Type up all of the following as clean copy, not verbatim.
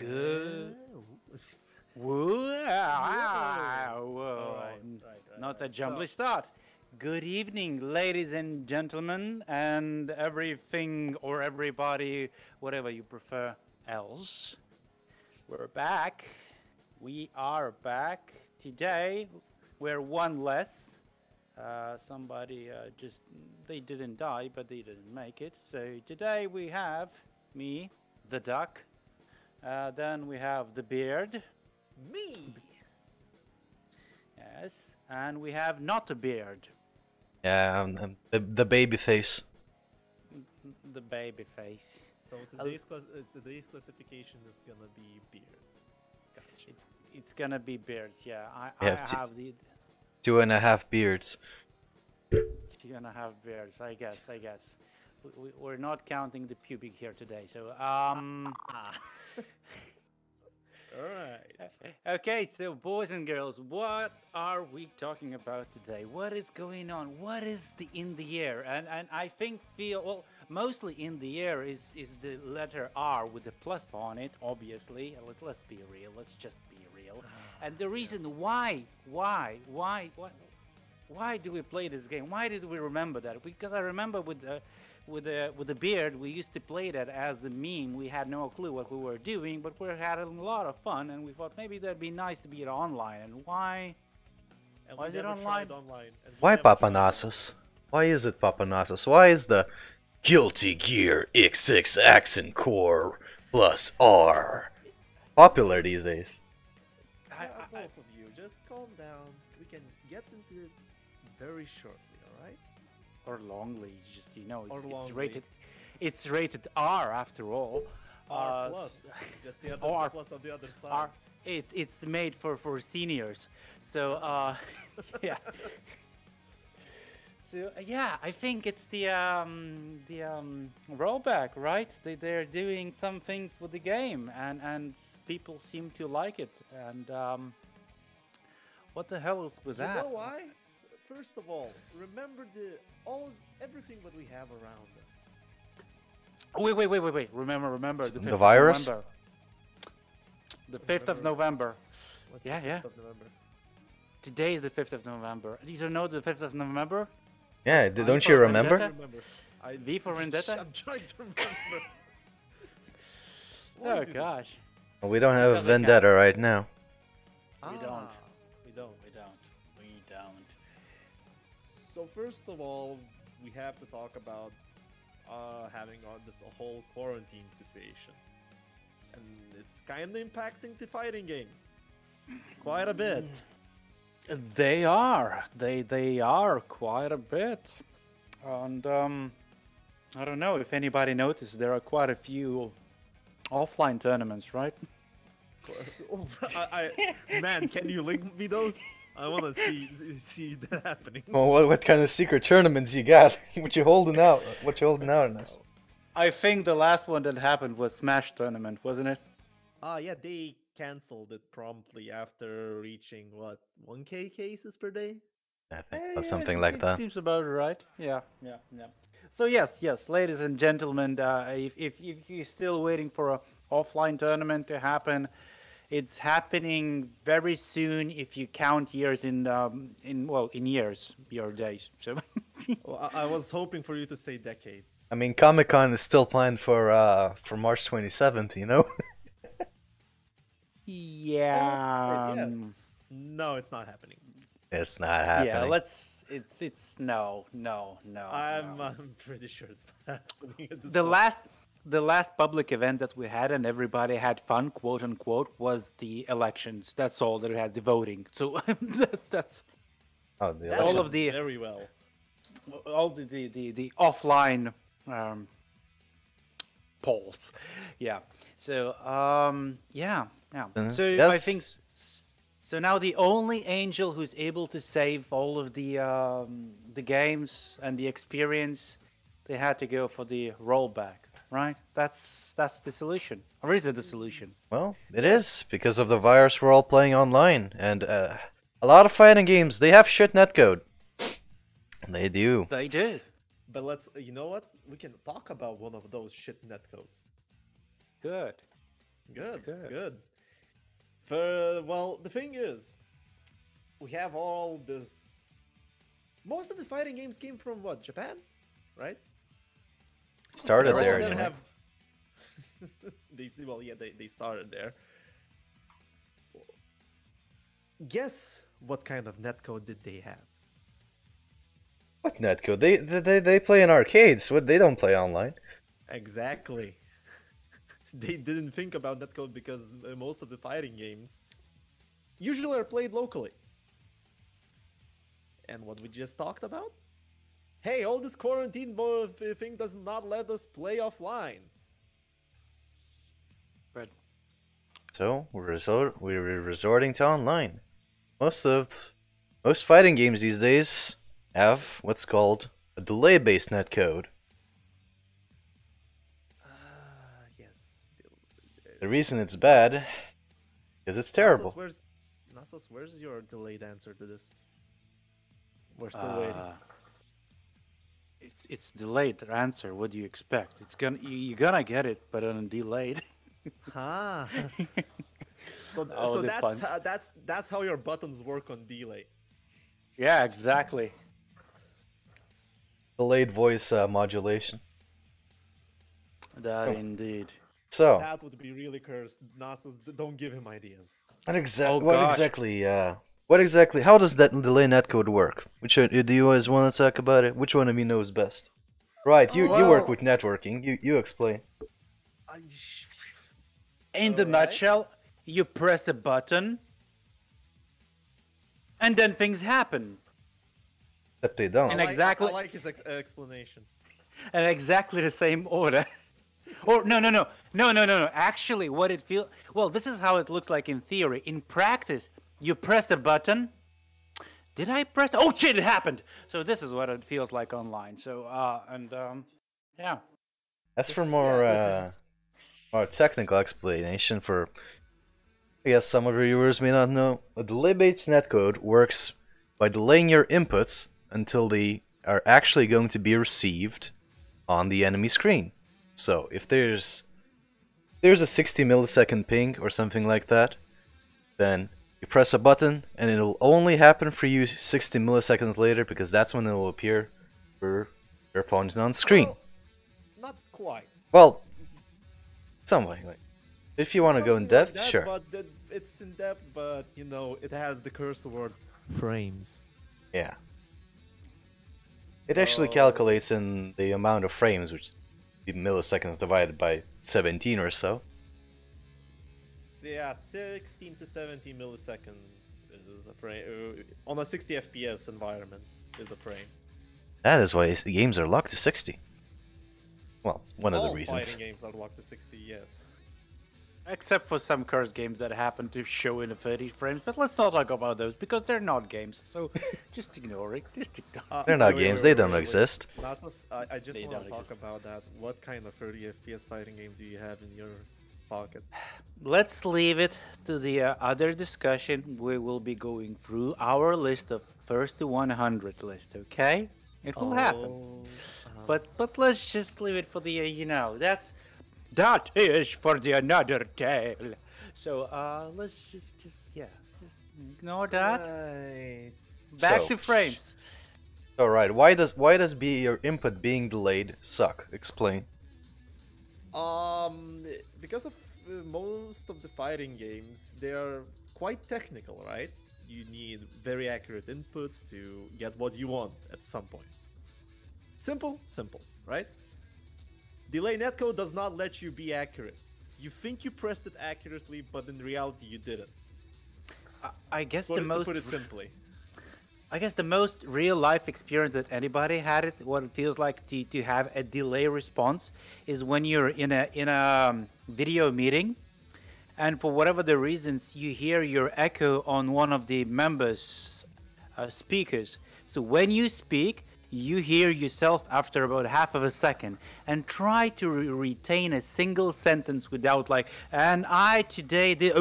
Good. Whoa. Right. Not a jumbly start. Good evening, ladies and gentlemen, and everything or everybody, whatever you prefer else. We're back. We are back. Today, we're one less. Somebody they didn't die, but they didn't make it. So today we have me, the duck. Then we have the beard. Me. Yes. And we have not a beard. Yeah, the baby face. The baby face. So today's classification is gonna be beards. Gotcha. It's gonna be beards, yeah. I have have the 2.5 beards. 2.5 beards, I guess. We're not counting the pubic hair today, so Alright. Okay, so boys and girls, what are we talking about today? What is going on? What is in the air? And I think mostly in the air is the letter R with the plus on it, obviously. Let's be real. Let's just be real. And the reason why do we play this game? Why did we remember that? Because I remember with the beard, we used to play that as the meme. We had no clue what we were doing, but we had a lot of fun, and we thought maybe that'd be nice to be it online. And why? Why is it online? Why Papanassus? Why is it Papanassus? Why is the Guilty Gear X6 Accent Core plus R popular these days? Both of you, just calm down. We can get into it very shortly, alright? Or longly, just it's Longly. It's rated R after all. R plus, just the other R plus on the other side. R, it's made for seniors. So yeah. So yeah, I think it's the rollback, right? They're doing some things with the game, and people seem to like it. And what the hell is with that? You know why? First of all, remember everything that we have around us. Wait. Remember. The 5th The virus? Of November. The 5th of November. What's Yeah, the yeah. 5th of November? Today is the 5th of November. You don't know the 5th of November? Yeah, don't for you Vendetta? remember? V for Vendetta? I'm trying to remember. Oh gosh. We don't have a Because I can't. vendetta right now. We don't. We don't. So first of all, we have to talk about having this whole quarantine situation, and it's kind of impacting the fighting games quite a bit. They are. They are quite a bit. And I don't know if anybody noticed, there are quite a few offline tournaments, right? Man, can you link me those? I want to see that happening. Well, what kind of secret tournaments you got? What you holding out? What you holding out on us? I think the last one that happened was Smash Tournament, wasn't it? Yeah, they canceled it promptly after reaching, what, 1K cases per day? I think it was something like that. Seems about right. Yeah. So yes, ladies and gentlemen, if you're still waiting for a offline tournament to happen, it's happening very soon if you count years in years, your days. So Well, I was hoping for you to say decades. I mean, Comic-Con is still planned for March 27th, you know? yeah. Yes. No, it's not happening. It's not happening. Yeah, it's no. I'm pretty sure it's not happening at this The point. last public event that we had and everybody had fun, quote unquote, was the elections. That's all that we had, the voting. So that's Oh, the That all elections. of the very well. all the offline polls. Yeah. So yeah. So I Yes. think so. Now the only angel who's able to save all of the games and the experience, they had to go for the rollback, right? That's the solution, or is it the solution? Well, it is, because of the virus we're all playing online. And a lot of fighting games, they have shit netcode. They do. They do. But you know what? We can talk about one of those shit netcodes. Good. Good, Good. good. Well, the thing is, we have all this. most of the fighting games came from what? Japan, right? Started Most there of them anyway. have. They started there. Guess what kind of netcode did they have? What netcode? They play in arcades. What? They don't play online. Exactly. They didn't think about netcode because most of the fighting games usually are played locally. And what we just talked about? Hey, all this quarantine thing does not let us play offline. But So we're resorting to online. Most fighting games these days have what's called a delay-based netcode. Yes. The reason it's bad is it's terrible. Nasos, where's your delayed answer to this? We're still waiting. it's delayed answer. What do you expect? You're gonna get it, but on delayed. Ah. So Oh, the puns. that's how your buttons work on delay. Yeah, exactly. Delayed voice modulation. That Oh. indeed. So That would be really cursed. Nasos, don't give him ideas. what Oh, gosh. exactly? How does that delay netcode work? Do you guys want to talk about it? Which one of you knows best? Right, you work Well- with networking. You explain. In the Alright. nutshell, you press a button, and then things happen. But they don't. And exactly- I like his explanation. In exactly the same order. Or no. Actually, what it feels this is how it looks like in theory. In practice, you press a button. Did I press? Oh shit! It happened. So this is what it feels like online. So yeah. As for this more technical explanation for, I guess some of your viewers may not know, a delay-based netcode works by delaying your inputs until they are actually going to be received on the enemy screen. So if there's a 60 millisecond ping or something like that, then you press a button and it'll only happen for you 60 milliseconds later, because that's when it will appear for your opponent on screen. Well, not quite. Well, something like. If you want to go in Something like depth, that, sure. But it's in depth, but it has the cursed word frames. Yeah. It actually So- calculates in the amount of frames, which is the milliseconds divided by 17 or so. Yeah, 16 to 17 milliseconds is a frame. On a 60 FPS environment is a frame. That is why games are locked to 60. Well, one of the All reasons. fighting games are locked to 60, yes. Except for some cursed games that happen to show in the 30 frames, but let's not talk about those because they're not games. So just ignore it. Just ignore. They're not wait, games, wait, they don't wait. exist. Nasos, I just They want don't to talk exist. about that. What kind of 30 FPS fighting game do you have in your pocket? Let's leave it to the other discussion. We will be going through our list of first to 100 list. Okay, it will happen. Oh, But let's just leave it for the that is for the another tale. So let's just ignore that. right. Back So- to frames. Alright, why does your input being delayed suck? Explain. Because of most of the fighting games, they are quite technical, right? You need very accurate inputs to get what you want at some points. Simple, right? Delay netcode does not let you be accurate. You think you pressed it accurately, but in reality you didn't. I guess To the put it simply. I guess the most real life experience that anybody had it, what it feels like to have a delay response, is when you're in a video meeting, and for whatever the reasons, you hear your echo on one of the members' speakers. So when you speak, you hear yourself after about half of a second, and try to retain a single sentence without like, and I today did.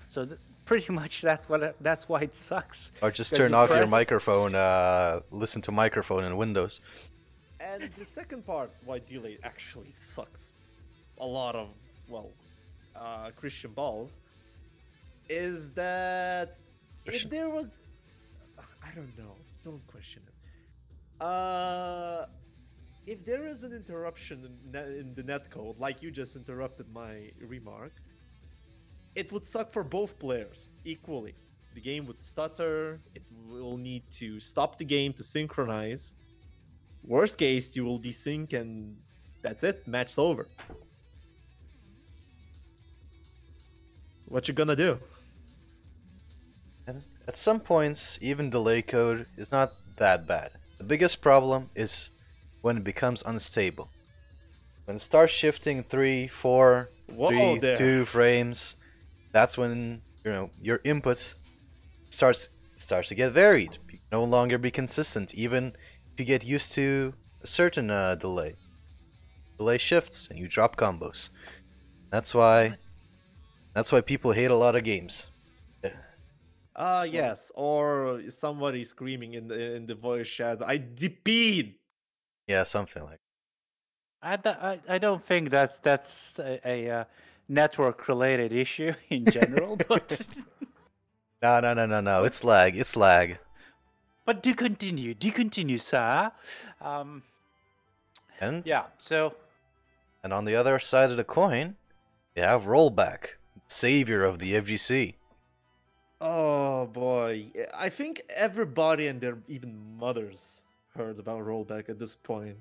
So pretty much that's why it sucks. Or just 'Cause turn you off your press- microphone, listen to microphone in Windows. And the second part, why delay actually sucks a lot of, well, Christian Balls, is that Christian. if there was, I don't know, don't question it. If there is an interruption in the netcode, like you just interrupted my remark, it would suck for both players equally. The game would stutter. It will need to stop the game to synchronize. Worst case, you will desync and that's it. Match's over. What you gonna do? And at some points, even delay code is not that bad. The biggest problem is when it becomes unstable. When it starts shifting 3, 4, Whoa 3, there. 2 frames, that's when your input starts to get varied. You can no longer be consistent, even if you get used to a certain delay. Delay shifts and you drop combos. That's why people hate a lot of games. Yes, or somebody screaming in the voice chat, I DP'd. Yeah, something like. I don't think that's a network related issue in general, but No. It's lag. It's lag. but do continue, sir. And Yeah. So and on the other side of the coin, you have Rollback, savior of the FGC. Oh boy, I think everybody and their even mothers heard about Rollback at this point.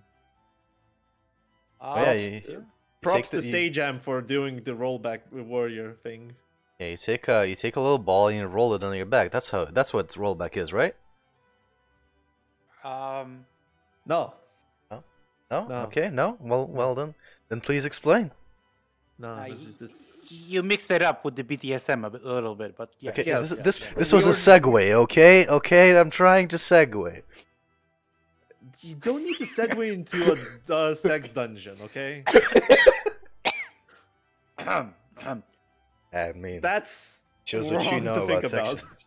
Yeah, Props take to Sajam for doing the Rollback warrior thing. Yeah, you take a little ball and you roll it on your back. That's what Rollback is, right? No. No? No. Okay, no. Well then. Then please explain. No. you mixed it up with the BTSM a little bit, but yeah. Okay, Yes, this was a segue, okay? Okay, I'm trying to segue. You don't need to segue into a sex dungeon, okay? I mean, That's shows what you wrong know to about think sex. about.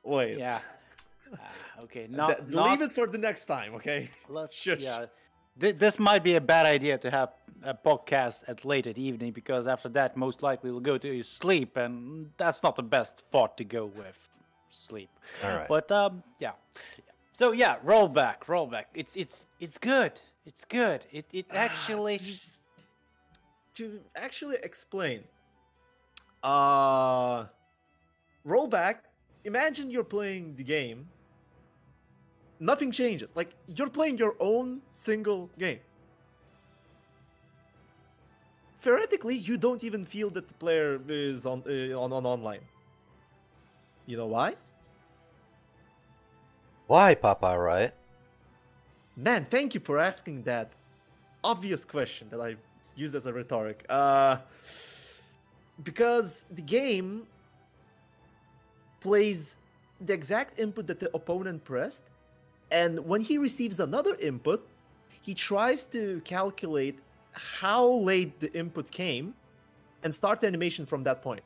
Wait. Yeah. Okay. Leave it for the next time, okay? Shush. Yeah. This might be a bad idea to have a podcast at late at evening, because after that, most likely we'll go to sleep, and that's not the best thought to go with. Sleep. All right. But yeah. So yeah, rollback. It's good. It's good. It actually. Just to actually explain, rollback. Imagine you're playing the game. Nothing changes. Like, you're playing your own single game. Theoretically, you don't even feel that the player is on online. You know why? Why, Papa Riot? Man, thank you for asking that obvious question that I used as a rhetoric. Because the game plays the exact input that the opponent pressed, and when he receives another input, he tries to calculate how late the input came and start the animation from that point.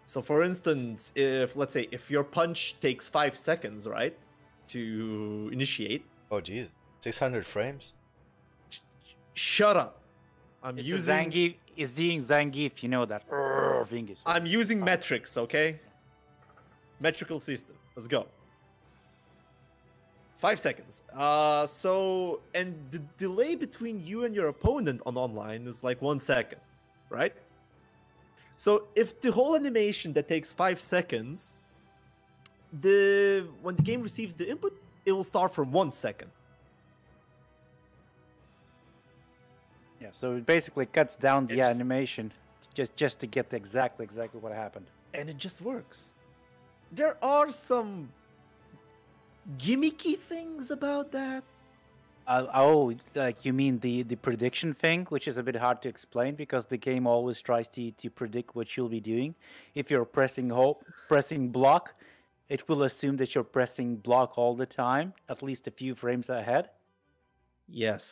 So for instance, let's say if your punch takes 5 seconds, right, to initiate. Oh jeez, 600 frames? Shut up. It's using Zangief, you know that. I'm using metrics, okay? Metrical system. Let's go. 5 seconds. And the delay between you and your opponent on online is like 1 second, right? So if the whole animation that takes 5 seconds, when the game receives the input, it will start from 1 second. Yeah, so it basically cuts down the animation just to get exactly what happened. And it just works. There are some gimmicky things about that. Like you mean the prediction thing, which is a bit hard to explain because the game always tries to predict what you'll be doing. If you're pressing block, it will assume that you're pressing block all the time, at least a few frames ahead. Yes,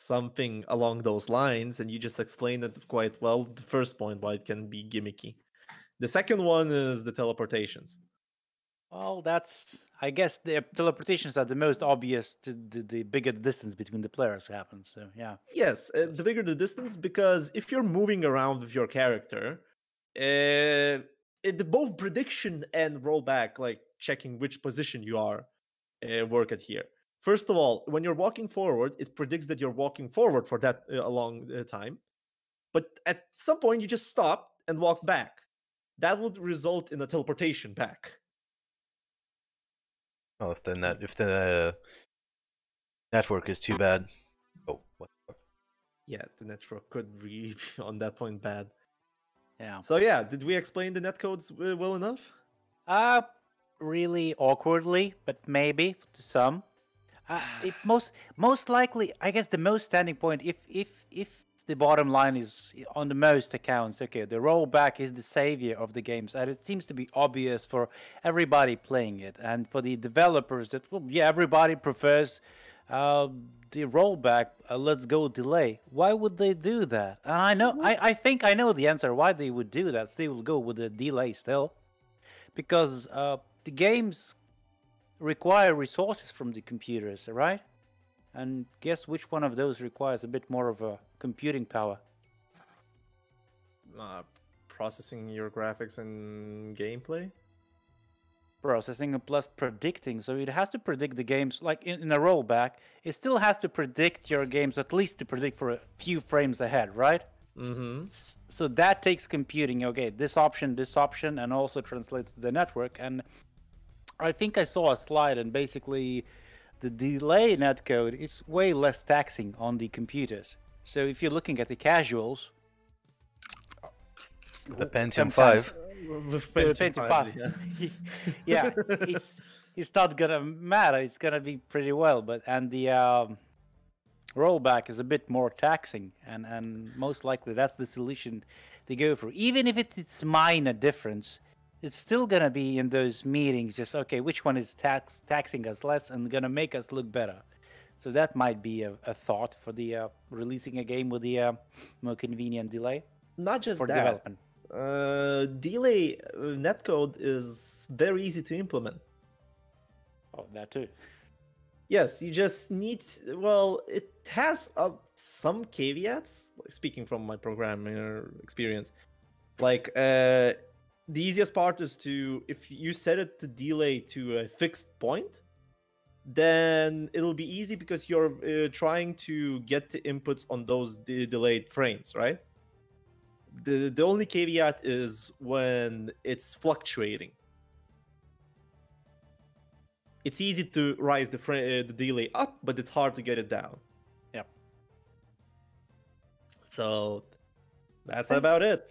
something along those lines, and you just explained it quite well. The first point why it can be gimmicky. The second one is the teleportations. Well, that's, I guess the teleportations are the most obvious. The bigger the distance between the players happens. So yeah. Yes, the bigger the distance, because if you're moving around with your character, both prediction and rollback, like checking which position you are, work at here. First of all, when you're walking forward, it predicts that you're walking forward for that a long time. But at some point, you just stop and walk back. That would result in a teleportation back. Well, if the network is too bad. Oh, what? Yeah, the network could be on that point bad. Yeah. So yeah, did we explain the netcodes well enough? Really awkwardly, but maybe to some. Most likely, I guess the most standing point, if the bottom line is on the most accounts, okay, the rollback is the savior of the games, and it seems to be obvious for everybody playing it, and for the developers that, well, yeah, everybody prefers the rollback. Let's go delay. Why would they do that? And I think I know the answer why they would do that. They will go with the delay still, because the games require resources from the computers, right? And guess which one of those requires a bit more of a computing power? Processing your graphics and gameplay. Processing and plus predicting. So it has to predict the games, like in a rollback, it still has to predict your games, at least to predict for a few frames ahead, right? Mm-hmm. So that takes computing. Okay, this option, and also translate to the network. And I think I saw a slide, and basically the delay netcode is way less taxing on the computers. So if you're looking at the casuals, The Pentium 5. Pentium 5. Yeah, it's not gonna matter. It's gonna be pretty well, but the rollback is a bit more taxing, and most likely that's the solution they go for. Even if it's minor difference, it's still gonna be in those meetings. Just okay, which one is taxing us less and gonna make us look better? So that might be a thought for the releasing a game with the more convenient delay. Not just for that. Development. Delay netcode is very easy to implement. Oh, that too. Yes, you just need. Well, it has some caveats. Speaking from my programming experience, like the easiest part is if you set it to delay to a fixed point, then it'll be easy because you're trying to get the inputs on those delayed frames, right? The only caveat is when it's fluctuating. It's easy to rise the delay up, but it's hard to get it down. Yep. So that's about it.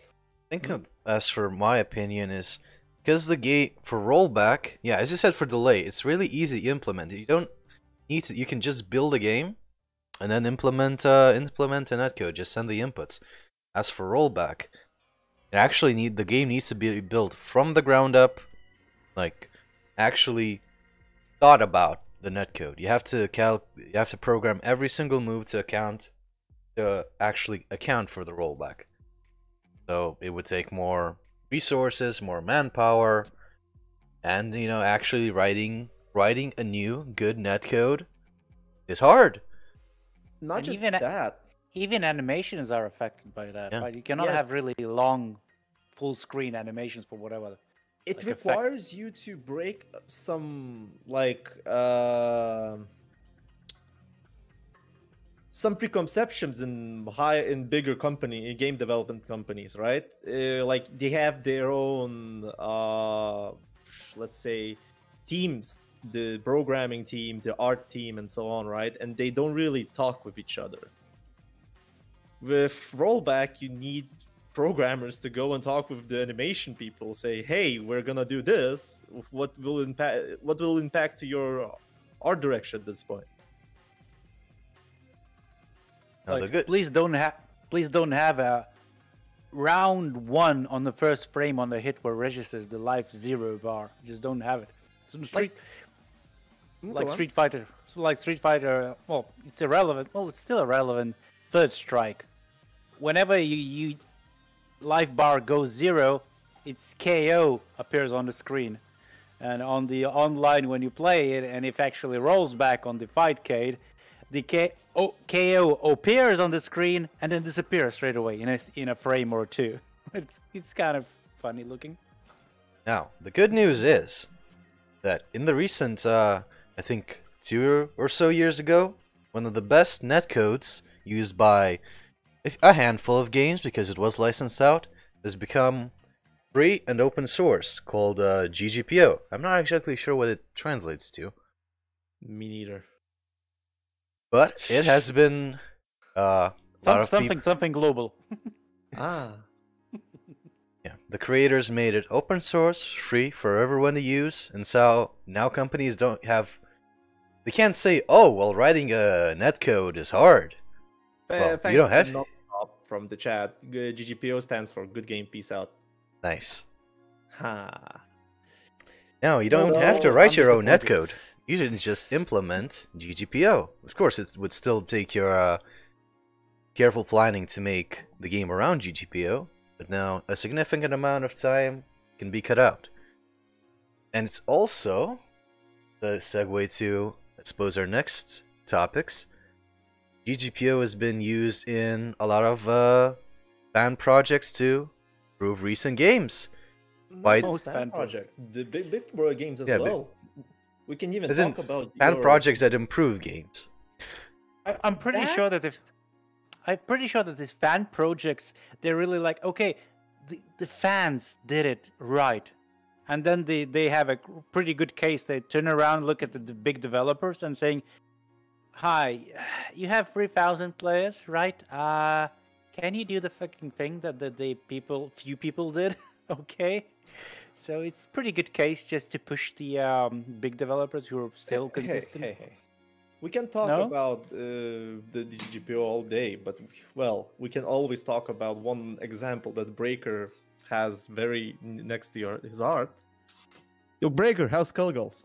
I think as for my opinion is because the gate for rollback, yeah, as you said for delay, it's really easy to implement. You don't need to. You can just build a game and then implement a netcode. Just send the inputs. As for rollback, the game needs to be built from the ground up, like actually thought about the netcode. You have to program every single move to actually account for the rollback. So it would take more resources, more manpower, and actually writing a new good netcode is hard. Not And just even that. Even animations are affected by that, Yeah. right? You cannot have really long, full screen animations for whatever. It like requires you to break some some preconceptions in bigger game development companies, right? Like they have their own let's say teams, the programming team, the art team, and so on, right? And they don't really talk with each other. With rollback, you need programmers to go and talk with the animation people, say, hey, we're gonna do this. What will impact to your art direction at this point? No, they're good. Please don't have a round 1 on the first frame on the hit where registers the life 0 bar. Just don't have it. Some Street Fighter. Like Street Fighter. Well, it's irrelevant. Well, it's still irrelevant. Third Strike. Whenever you life bar goes 0, its KO appears on the screen. And on the online, when you play it, and it actually rolls back on the fightcade, the KO appears on the screen and then disappears straight away in a frame or two. It's kind of funny looking. Now, the good news is that in the recent, I think 2 or so years ago, one of the best netcodes used by a handful of games, because it was licensed out, has become free and open source, called GGPO. I'm not exactly sure what it translates to. Me neither. But it has been something global. Ah. Yeah, the creators made it open source, free for everyone to use, and so now companies don't have... They can't say, oh, well, writing a netcode is hard. Well, you don't have to. Not stop from the chat. GGPO stands for Good Game, Peace Out. Nice. Ha. No, you don't have to write your own netcode. You didn't just implement GGPO. Of course, it would still take your careful planning to make the game around GGPO, but now a significant amount of time can be cut out. And it's also the segue to, I suppose, our next topics. GGPO has been used in a lot of fan projects to improve recent games. Most fan project. The big bro games as well. We can even talk about fan projects that improve games. I'm pretty sure that these fan projects, they're really like, okay, the fans did it right, and then they have a pretty good case. They turn around, look at the big developers, and saying, "Hi, you have 3,000 players, right? Can you do the fucking thing that few people did? Okay." So it's a pretty good case just to push the big developers who are still consistent. Hey. We can talk about the GGPO all day, but well, we can always talk about one example that Breaker has very next to his heart. Yo, Breaker, how's Skullgirls?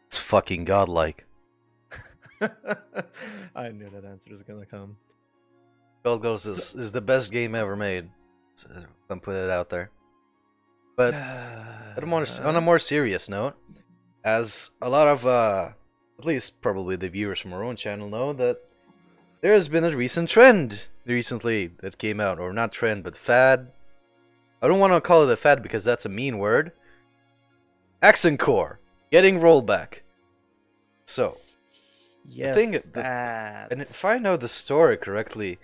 It's fucking godlike. I knew that answer was gonna come. Skullgirls is the best game ever made. I'm putting it out there. But on a more serious note, as a lot of, at least probably the viewers from our own channel know, that there has been a recent trend recently that came out, or not trend, but fad. I don't want to call it a fad because that's a mean word. Accent Core getting rollback. So, yes, and if I know the story correctly,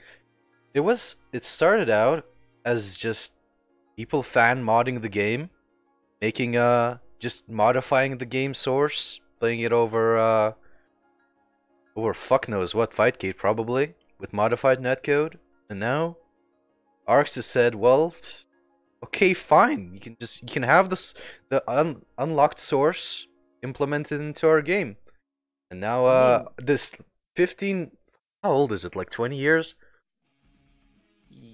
it started out as just people fan modding the game, making just modifying the game source, playing it over fuck knows what fightcade probably with modified netcode, and now Arx has said, well, okay, fine, you can have the unlocked source implemented into our game, and now this 15, how old is it? Like 20 years?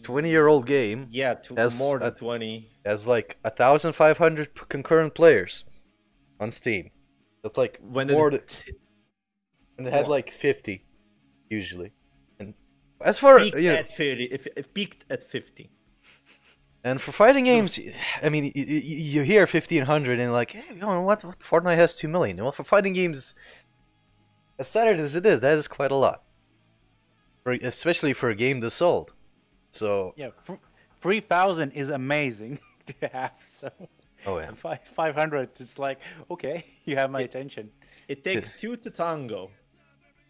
20-year-old game. Yeah, more than 20. Has like 1,500 concurrent players on Steam. That's like when and it had like 50 usually. And as far at 30, if peaked at 50. And for fighting games, I mean, you hear 1,500 and like, hey, you know what? Fortnite has 2 million. Well, for fighting games, as sad as it is, that is quite a lot. Especially for a game this old. So yeah, 3,000 is amazing to have. So oh yeah, 500 is like, okay, you have my attention. It takes two to tango.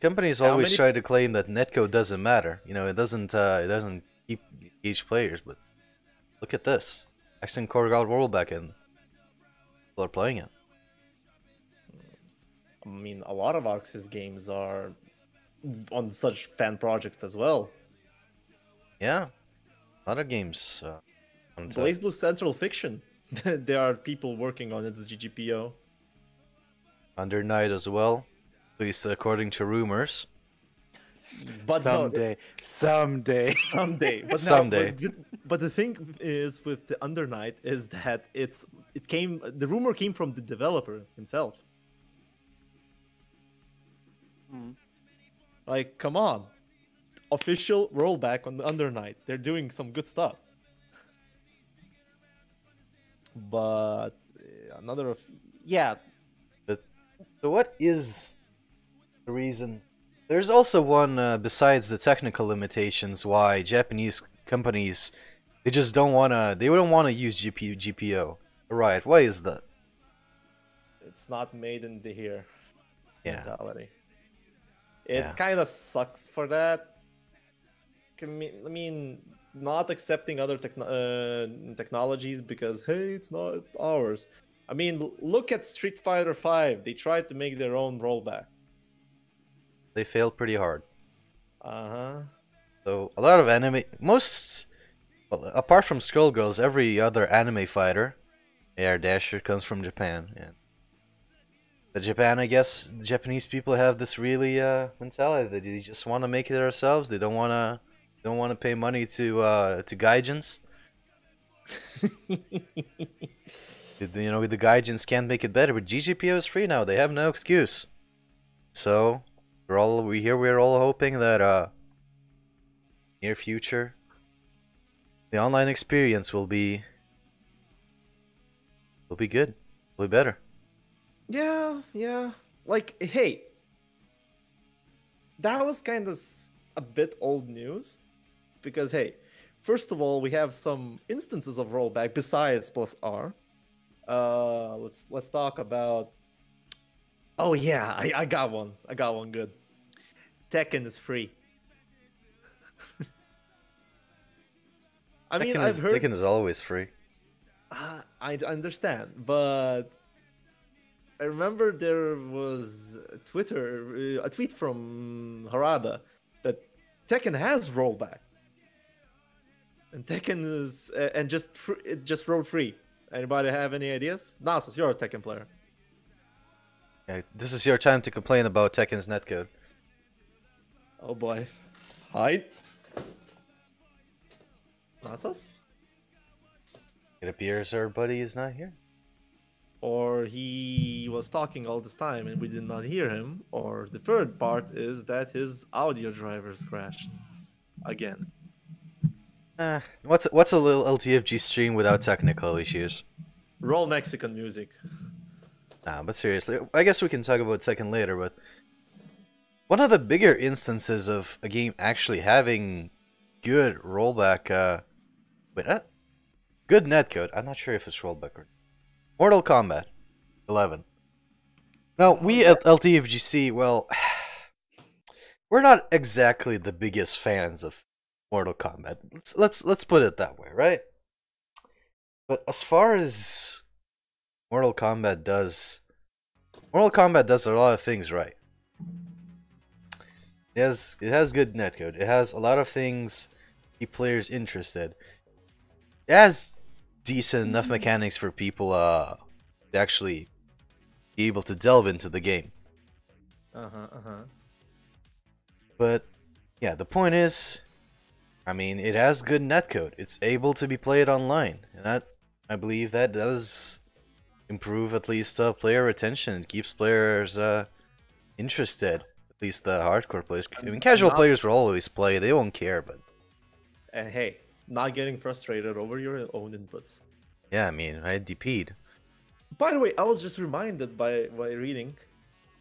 Companies always try to claim that netcode doesn't matter. You know, it doesn't keep engaged players. But look at this, Accent Core got rollback and people are playing it. I mean, a lot of Arx's games are on such fan projects as well. Yeah, a lot of games. BlazBlue Central Fiction. There are people working on its GGPO. Under Night as well, at least according to rumors. But someday. But someday. But the thing is with the Under Night is that the rumor came from the developer himself. Like, come on. Official rollback on the Under Night. They're doing some good stuff. But another of yeah. But so what is the reason? There's also one besides the technical limitations why Japanese companies they just don't wanna use GPO. Right? Why is that? It's not made in the here Yeah. mentality. It Yeah. kind of sucks for that. I mean, not accepting other technologies because hey, it's not ours. I mean, look at Street Fighter V. They tried to make their own rollback. They failed pretty hard. Uh-huh. So a lot of anime, well, apart from Skullgirls, every other anime fighter, Air Dasher, comes from Japan. Yeah. But Japan, I guess, the Japanese people have this really mentality that they just want to make it themselves. They don't want to pay money to gaijins. You know, the gaijins can't make it better. But GGPO is free now. They have no excuse. So we're all hoping that near future the online experience will be good, will be better. Yeah. Like, hey, that was kind of a bit old news because hey, first of all, we have some instances of rollback besides plus R. Let's talk about. Oh yeah, I got one. I got one good. Tekken is free. I mean, Tekken is always free. I understand, but I remember there was a tweet from Harada that Tekken has rollback, and Tekken is and it just wrote free. Anybody have any ideas? Nasus, you're a Tekken player. Yeah, this is your time to complain about Tekken's netcode. Oh boy, hide. Nasus? It appears our buddy is not here. Or he was talking all this time and we did not hear him. Or the third part is that his audio drivers crashed again. What's a little LTFG stream without technical issues? Roll Mexican music. Nah, but seriously, I guess we can talk about Tekken later, but one of the bigger instances of a game actually having good rollback, good netcode, I'm not sure if it's rollback or Mortal Kombat 11. Now, we at LTFGC, well, we're not exactly the biggest fans of Mortal Kombat. Let's put it that way, right? But as far as Mortal Kombat does a lot of things right. It has good netcode. It has a lot of things keep players interested. It has decent enough mechanics for people to actually be able to delve into the game. But yeah, the point is, I mean, it has good netcode. It's able to be played online, and I believe that does improve at least player retention. It keeps players interested. At least the hardcore players. I mean, casual players will always play. They won't care, but. And hey, not getting frustrated over your own inputs. Yeah, I mean, I DP'd. By the way, I was just reminded by reading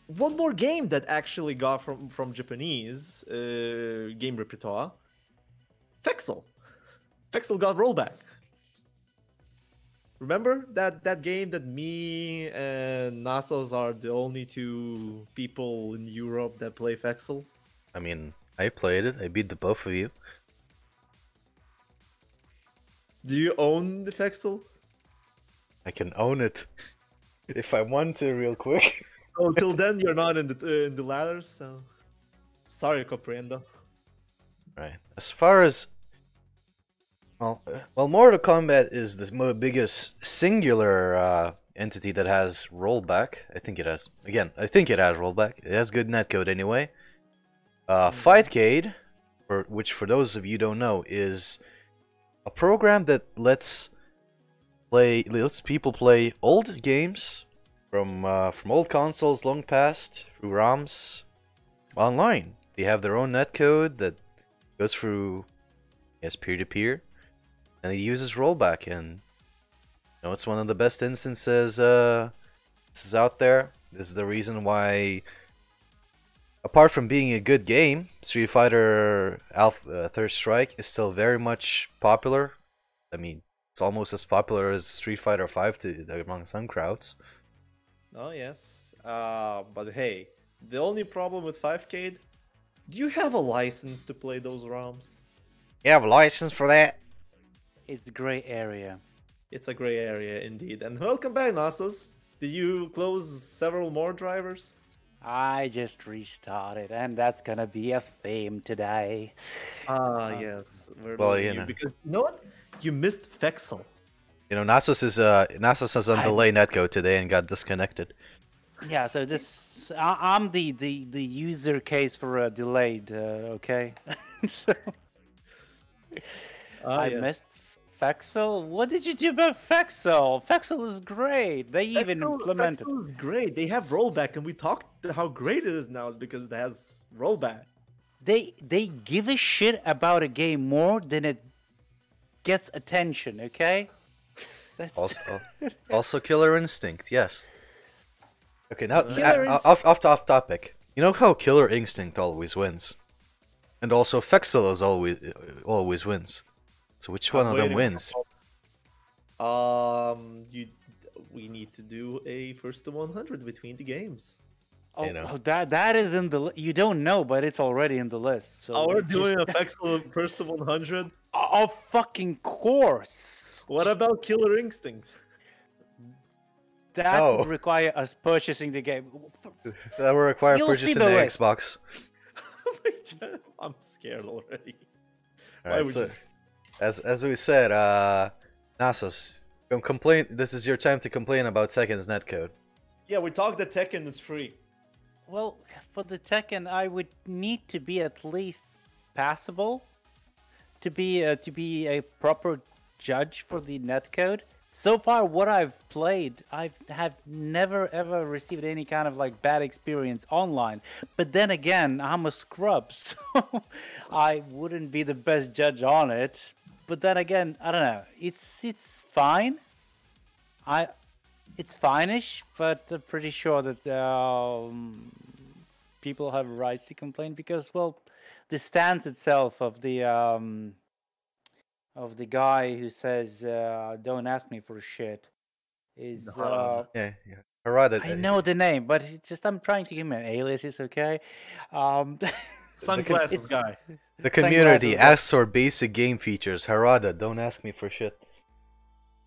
one more game that actually got from Japanese game repertoire. Fexel. Fexel got rollback. Remember that game that me and Nasos are the only two people in Europe that play Fexel? I mean, I played it. I beat the both of you. Do you own the Fexel? I can own it if I want to, real quick. Oh, till then you're not in the ladders, so sorry, comprendo. Right. As far as well, Mortal Kombat is the biggest singular entity that has rollback. I think it has. Again, I think it has rollback. It has good netcode anyway. Fightcade, which for those of you who don't know, is a program that lets people play old games from old consoles long past through ROMs online. They have their own netcode that goes through, yes, peer-to-peer, and it uses rollback. And No, it's one of the best instances this is out there. This is the reason why, apart from being a good game, Street Fighter Alpha, Third Strike is still very much popular. I mean, it's almost as popular as Street Fighter 5 among some crowds. Oh yes, but hey, the only problem with 5K, do you have a license to play those ROMs? You have a license for that? It's gray area. It's a gray area indeed. And welcome back, Nasus. Did you close several more drivers? I just restarted, and that's gonna be a theme today. Yes. We're well, losing you you know. because you know what? You missed Fexel. You know, Nasus is on delay netcode today and got disconnected. Yeah, so I'm the user case for a delayed. Okay, so I Yeah. missed Fexel. What did you do about Fexel? Fexel is great. They even implemented. Fexel is great. They have rollback, and we talked how great it is now because it has rollback. They give a shit about a game more than it gets attention. Okay. That's... Also Killer Instinct, yes. Okay, now Killer off topic. You know how Killer Instinct always wins, and also Fexel is always wins. So which one of them wins? We need to do a first to 100 between the games. Oh, You know. oh, that is in the you don't know, but it's already in the list. So Oh, we're just- doing a Fexel first to 100. Of fucking course. What about Killer Instinct? That No. would require us purchasing the game. That will require You'll see purchasing the the list. Xbox. I'm scared already. All Why right, would so you- as we said, Nasus, don't complain. This is your time to complain about Tekken's netcode. Yeah, we talked that Tekken is free. Well, for the Tekken, I would need to be at least passable to be a proper judge for the netcode. So far, what I've played, I have never ever received any kind of like bad experience online. But then again, I'm a scrub, so I wouldn't be the best judge on it. But then again, I don't know. It's fine. It's fine-ish, but I'm pretty sure that people have rights to complain because, well, the stance itself of the guy who says "Don't ask me for shit" is. Yeah. Harada. I know the name, but it's just I'm trying to give him an alias. It's okay. Um, Sunglasses guy. The community Sunglasses, asks for basic game features. Harada, don't ask me for shit.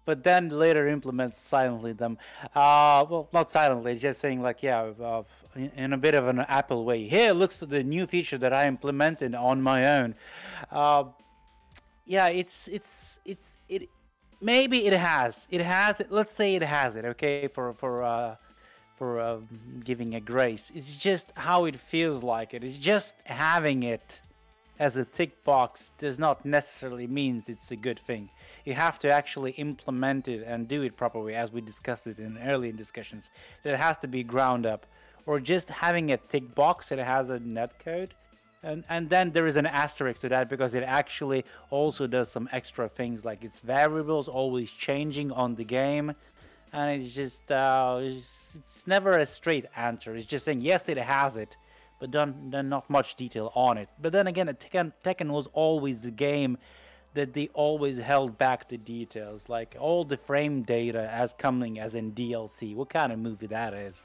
but then later implements silently them. Well, not silently, just saying like, yeah, in a bit of an Apple way. Here looks at the new feature that I implemented on my own. Yeah, it. Maybe it has. It has it. Let's say it has it. Okay, for giving a grace. It's just how it feels like it. It's just having it as a tick box does not necessarily means it's a good thing. You have to actually implement it and do it properly, as we discussed it in earlier discussions. That it has to be ground up, or just having a tick box that has a netcode, and then there is an asterisk to that because it actually also does some extra things like its variables always changing on the game, and it's just it's never a straight answer. It's just saying yes, it has it, but then not much detail on it. But then again, Tekken was always the game that they always held back the details, like all the frame data as coming as in DLC. What kind of movie that is?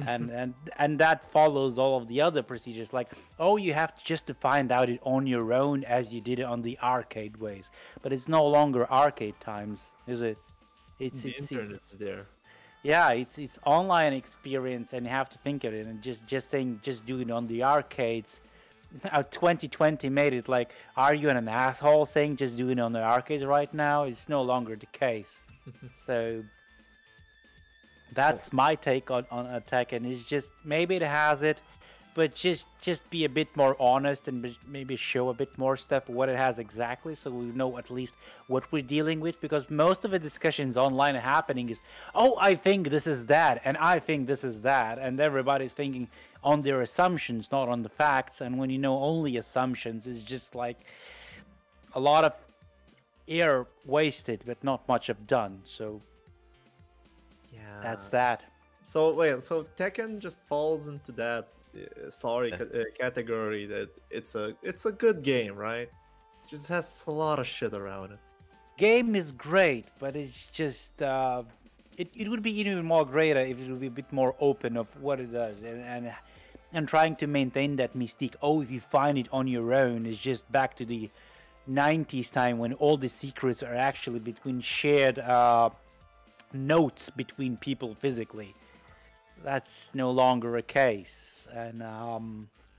and that follows all of the other procedures, like, oh, you have to just to find out it on your own as you did it on the arcade ways. But it's no longer arcade times, is it? The internet's there. Yeah, it's online experience, and you have to think of it. And just saying, just do it on the arcades. Now 2020 made it like, are you an asshole saying just do it on the arcades right now? It's no longer the case. So that's my take on Attack, and it's just maybe it has it, but just be a bit more honest and maybe show a bit more stuff what it has exactly, so we know at least what we're dealing with. Because most of the discussions online happening is, oh, I think this is that, and I think this is that, and everybody's thinking on their assumptions, not on the facts. And when you know only assumptions, it's just like a lot of air wasted, but not much of done. So Yeah. That's that. So wait, so Tekken just falls into that category that it's a good game, right? Just has a lot of shit around it. Game is great, but it's just it would be even more greater if it would be a bit more open of what it does and trying to maintain that mystique. Oh, if you find it on your own, it's just back to the 90s time when all the secrets are actually between shared notes between people physically. That's no longer a case, and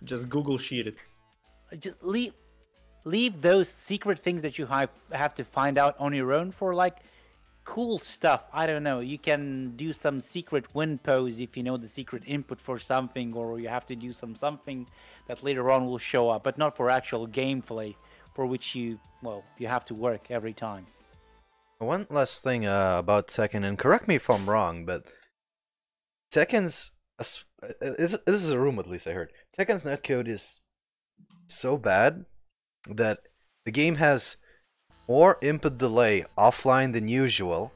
Just Google sheet it. just leave those secret things that you have to find out on your own for like cool stuff. I don't know. You can do some secret win pose if you know the secret input for something, or you have to do something that later on will show up, but not for actual gameplay, for which you have to work every time. One last thing about Tekken, and correct me if I'm wrong, but Tekken's this is a rumor, at least I heard. Tekken's netcode is so bad that the game has more input delay offline than usual,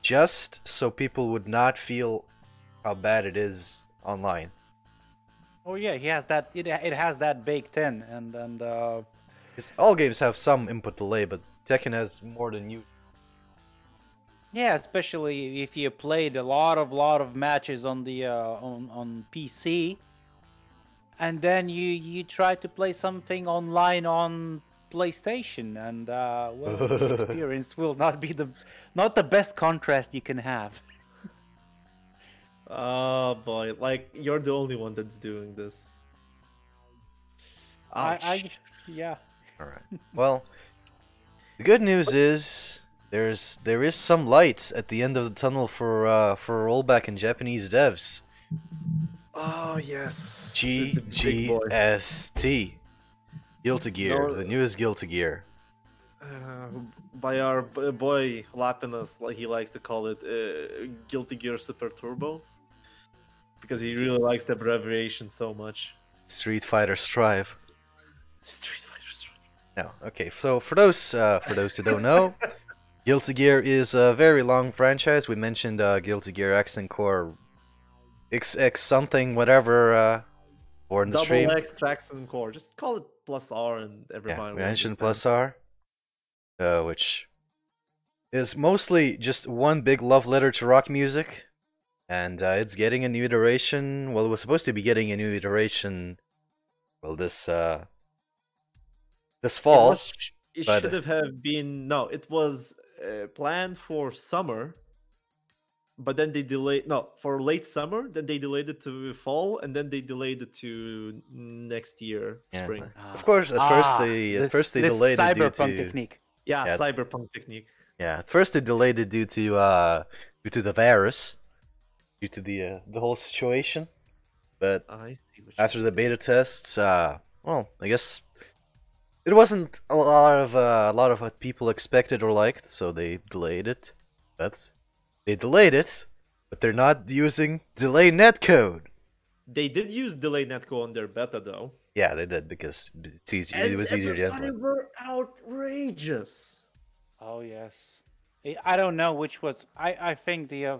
just so people would not feel how bad it is online. Oh yeah, he has that. It has that baked in, and 'Cause all games have some input delay, but Tekken has more than you. yeah, especially if you played a lot of matches on the on PC, and then you try to play something online on PlayStation, and well, the experience will not be not the best contrast you can have. Oh boy, like you're the only one that's doing this. Ouch. Yeah. All right. Well, the good news is there is some lights at the end of the tunnel for rollback and Japanese devs. Oh yes. The big boy. GGST. Guilty Gear, the newest Guilty Gear. By our boy Lapinus, like he likes to call it, Guilty Gear Super Turbo, because he really likes the abbreviation so much. Street Fighter Strive. Street Fighter Strive. No, okay. So for those who don't know, Guilty Gear is a very long franchise. We mentioned Guilty Gear X and Core XX something whatever or in the stream. Double X Tracks and Core. Just call it plus R and everybody. Yeah, we mentioned plus R, which is mostly just one big love letter to rock music, and it's getting a new iteration. Well, it was supposed to be getting a new iteration. Well, this fall. It should have been no. It was planned for summer, but then they delayed. No, for late summer. Then they delayed it to fall, and then they delayed it to next year spring. Of course, at first they delayed it due to cyberpunk technique. Yeah, cyberpunk technique. Yeah, at first they delayed it due to the virus, due to the whole situation. But after the beta tests, well, I guess it wasn't a lot of what people expected or liked, so they delayed it. They delayed it, but they're not using delay netcode. They did use delay netcode on their beta, though. Yeah, they did because it's easier. It was easier to implement. They were outrageous. Oh yes, I don't know which was. I think the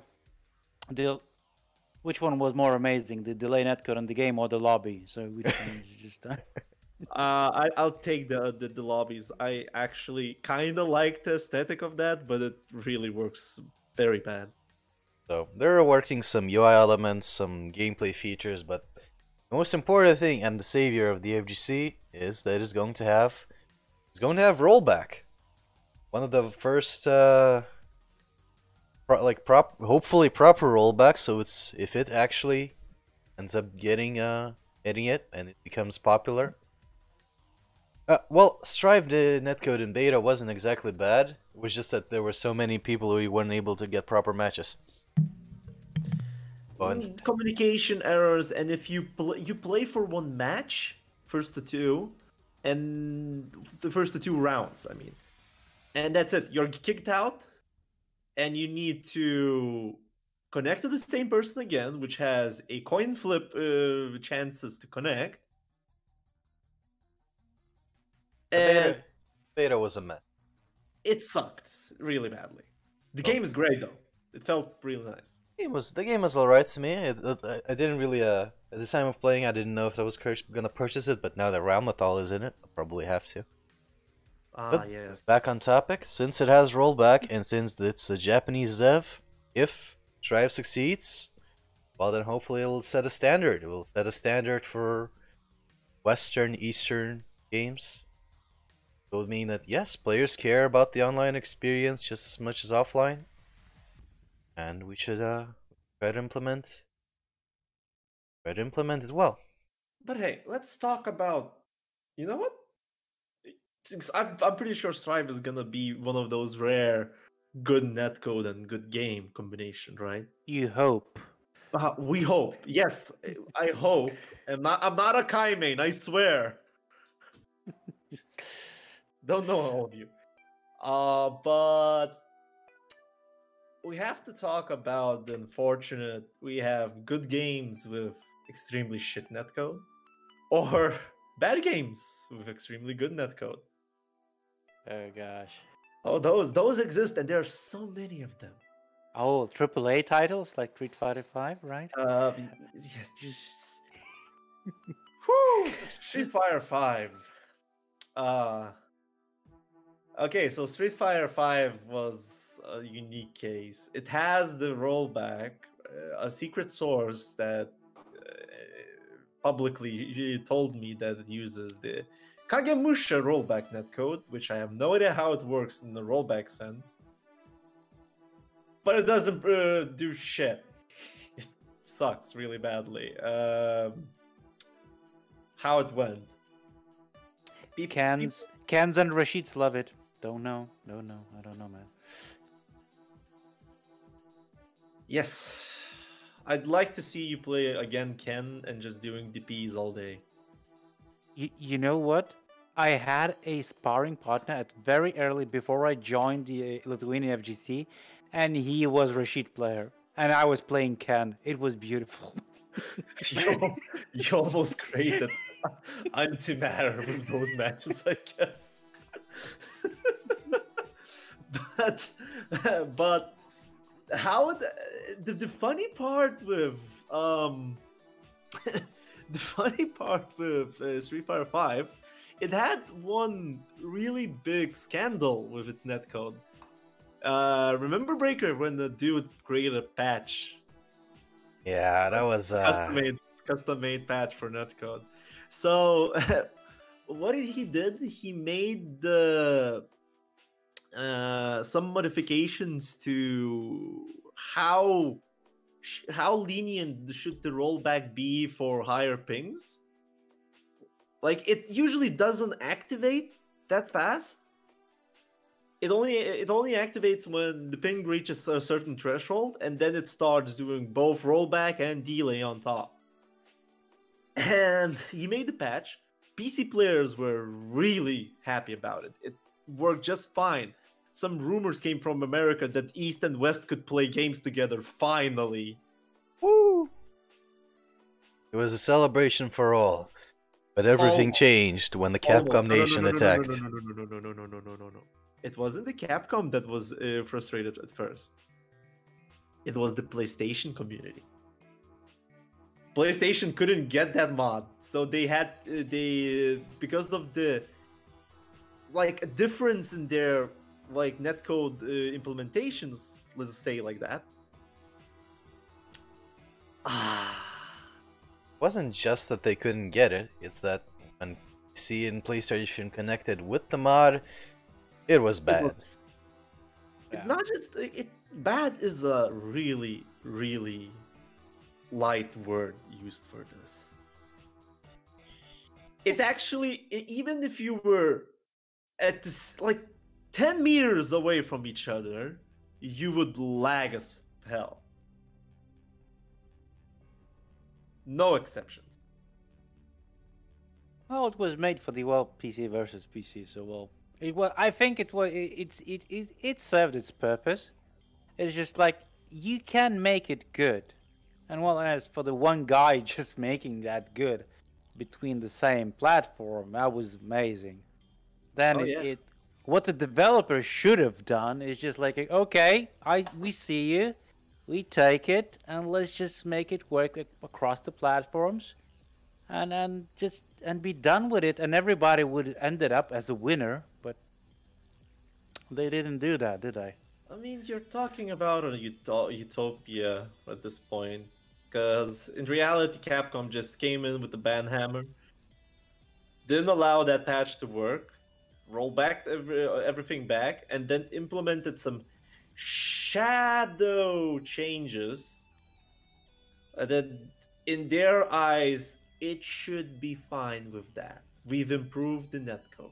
which one was more amazing, the delay netcode on the game or the lobby? So which one is just I'll take the lobbies. I actually kind of like the aesthetic of that, but it really works very bad. So they're working some UI elements, some gameplay features, but the most important thing and the savior of the FGC is that it's going to have rollback. One of the first hopefully proper rollback. So if it actually ends up getting it and it becomes popular. Well, Strive the netcode in beta wasn't exactly bad. It was just that there were so many people who weren't able to get proper matches. Communication errors, and if you play for one match, first to two, and the first to two rounds, I mean, and that's it. You're kicked out, and you need to connect to the same person again, which has a coin flip chances to connect. Beta was a mess. It sucked really badly. The game is great though. It felt really nice. The game was alright to me. I didn't really at the time of playing, I didn't know if I was gonna purchase it, but now that Ramathal is in it, I'll probably have to. Ah, But yes. back on topic, since it has rollback and since it's a Japanese dev, if Strive succeeds, well then hopefully it'll set a standard. It will set a standard for Western, Eastern games. It would mean that yes, players care about the online experience just as much as offline, and we should try to implement it well. But hey, let's talk about. You know what? I'm pretty sure Strive is gonna be one of those rare good netcode and good game combination, right? You hope. We hope. Yes, I hope. I'm not a Kai main, I swear. Don't know all of you. But we have to talk about the unfortunate we have good games with extremely shit netcode, or bad games with extremely good netcode. Oh gosh. Oh, those exist, and there are so many of them. Oh, AAA titles like Street Fighter V, right? Yes, just. Whew, Street Fighter 5. Okay, so Street Fighter 5 was a unique case. It has the rollback, a secret source that publicly told me that it uses the Kagemusha rollback netcode, which I have no idea how it works in the rollback sense. But it doesn't do shit. It sucks really badly. How it went. Cans and Rashids love it. Don't know. I don't know, man. Yes. I'd like to see you play again, Ken, and just doing DPs all day. You know what? I had a sparring partner at very early before I joined the Lithuanian FGC, and he was Rashid player, and I was playing Ken. It was beautiful. You almost created antimatter with those matches, I guess. but how the funny part with the funny part with Street Fighter 5, it had one really big scandal with its netcode. Remember Breaker when the dude created a patch? Yeah, that was Custom made patch for netcode. So what he did? He made the some modifications to how lenient should the rollback be for higher pings. Like, it usually doesn't activate that fast. It only activates when the ping reaches a certain threshold, and then it starts doing both rollback and delay on top. And he made the patch. PC players were really happy about it. It worked just fine. Some rumors came from America that East and West could play games together, finally. Woo! It was a celebration for all. But everything changed when the Capcom Nation attacked. No. It wasn't the Capcom that was frustrated at first. It was the PlayStation community. PlayStation couldn't get that mod, so they had because of the difference in their netcode implementations. Let's say like that. It wasn't just that they couldn't get it; it's that when PC and PlayStation connected with the mod, it was bad. Not just bad is a really, really light word used for this. It actually, even if you were at this 10 meters away from each other, you would lag as hell. No exceptions. Well, it was made for the PC versus PC, so I think it served its purpose. It's just like you can make it good, and as for the one guy just making that good between the same platform, that was amazing. Then what the developer should have done is just like, okay, we see you, we take it, and let's just make it work across the platforms, and be done with it, and everybody would ended up as a winner. But they didn't do that, did they? I mean, you're talking about a utopia at this point, because in reality, Capcom just came in with the ban hammer, didn't allow that patch to work, rolled back everything back, and then implemented some shadow changes that, in their eyes, it should be fine with that. We've improved the netcode.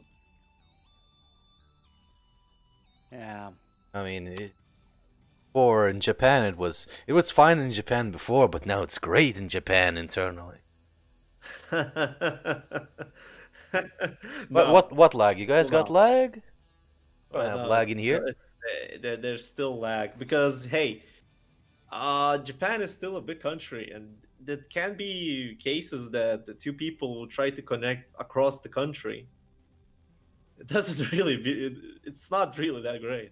Yeah. I mean, or in Japan it was fine in Japan before, but now it's great in Japan internally. No, What lag? You guys still got not. lag? I don't Oh, have no, lag in here. there's still lag because hey, Japan is still a big country, and there can be cases that the two people will try to connect across the country. It doesn't really it's not really that great.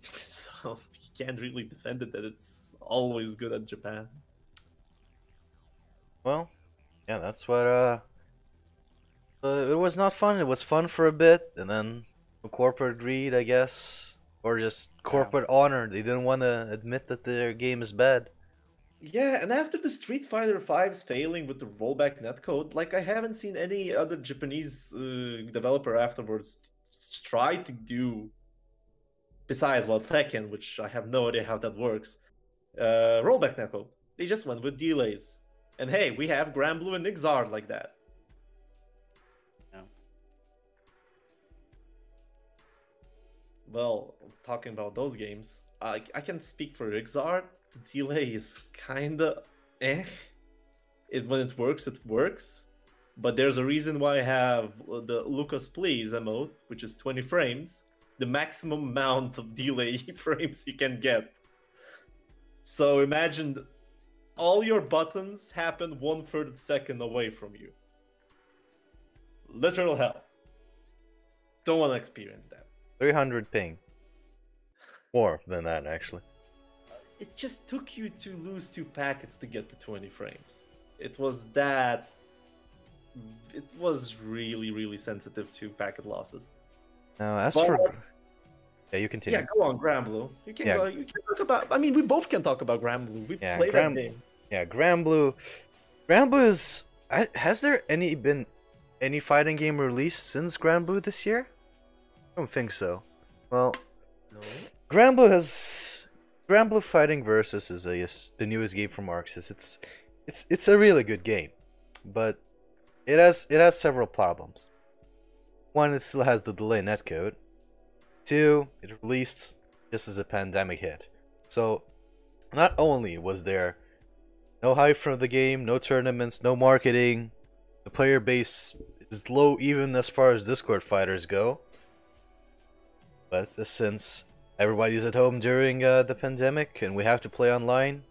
So you can't really defend it that it's always good at Japan. Well, yeah, that's what it was not fun. It was fun for a bit, and then corporate greed, I guess, or just corporate honor. They didn't want to admit that their game is bad. Yeah, and after the Street Fighter V's failing with the rollback netcode, like I haven't seen any other Japanese developer afterwards try to do, besides well Tekken, which I have no idea how that works, rollback netcode. They just went with delays, and hey, we have Granblue and Nixard like that. Yeah. Well, talking about those games, I can speak for Nixard. The delay is kinda eh. When it works. But there's a reason why I have the Lucas Please emote, which is 20 frames, the maximum amount of delay frames you can get. So imagine all your buttons happen 1/3 second away from you. Literal hell. Don't want to experience that. 300 ping. More than that, actually. It just took you to lose 2 packets to get to 20 frames. It was that. It was really, really sensitive to packet losses. Now, as But- for yeah, you continue. Yeah, go on, Granblue. You can Yeah. go. You can talk about. I mean, we both can talk about Granblue. We Yeah, played that game. Yeah, Granblue. Granblue is. Has there been any fighting game released since Granblue this year? I don't think so. Well, No. Granblue Fighting Versus is the newest game from Arxis. It's a really good game, but it has several problems. One, it still has the delay netcode. Two, it released just as a pandemic hit. So not only was there no hype for the game, no tournaments, no marketing, the player base is low even as far as Discord fighters go. But since everybody's at home during the pandemic and we have to play online,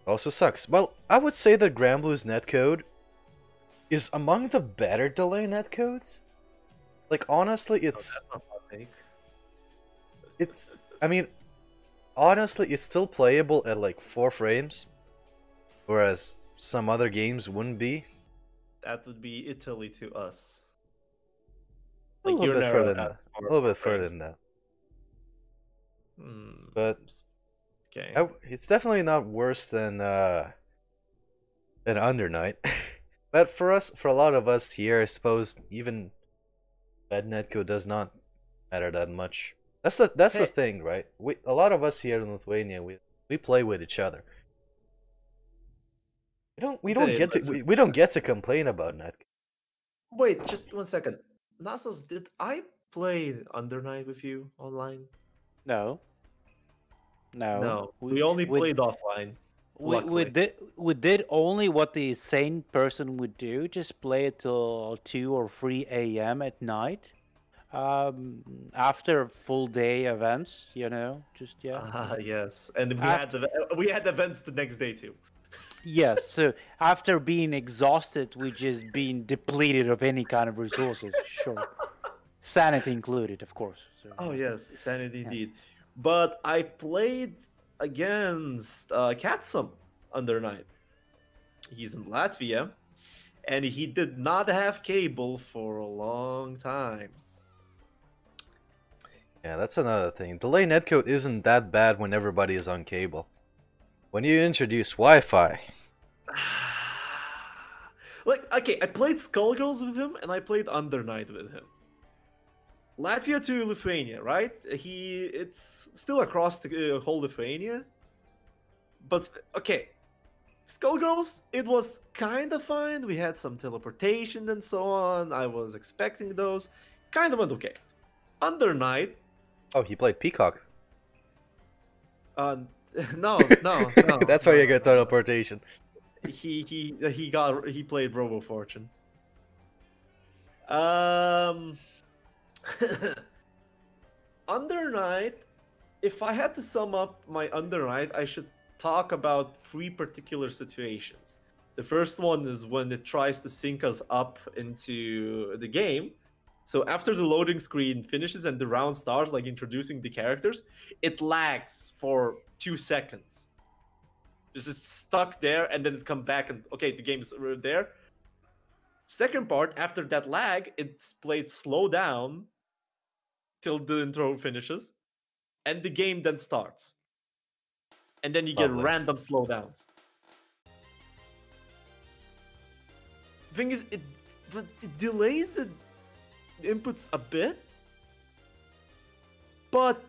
also sucks. Well, I would say that Granblue's netcode is among the better delay netcodes. Like, honestly, I mean, honestly, it's still playable at like 4 frames, whereas some other games wouldn't be. That would be Italy to us. A little bit further than that. A little bit further than that. But okay, it's definitely not worse than Under Night. But for a lot of us here, I suppose even bad netcode does not matter that much. That's the thing, right? A lot of us here in Lithuania, we play with each other. We don't get to complain about netcode. Wait, just 1 second. Nasos, did I play Under Night with you online? No. No, we only played offline. We did only what the sane person would do, just play it till 2 or 3 a.m. at night. After full day events, just Yes, and we had events the next day too. Yes, so after being exhausted, we just being depleted of any kind of resources, sure. Sanity included, of course. So, Oh yes, sanity yes. indeed. But I played against Katsum under night. He's in Latvia, and he did not have cable for a long time. Yeah, that's another thing. Delay netcode isn't that bad when everybody is on cable. When you introduce Wi-Fi, Like, okay, I played Skullgirls with him, and I played Under Night with him. Latvia to Lithuania, right? It's still across the whole Lithuania. But okay, Skullgirls, it was kind of fine. We had some teleportation and so on. I was expecting those. Kind of went okay. Under Night, oh, he played Peacock. uh, no, no, no. That's no, why you no, get no. teleportation. He played Robo Fortune. Um, Under Night. If I had to sum up my Under Night, I should talk about three particular situations. The first one is when it tries to sync us up into the game. So after the loading screen finishes and the round starts, like introducing the characters, it lags for 2 seconds. Just it's stuck there, and then it come back and okay, the game's there. Second part, after that lag, it's played slow down till the intro finishes, and the game then starts. And then you get Lovely. random slowdowns. Thing is, it delays the inputs a bit, but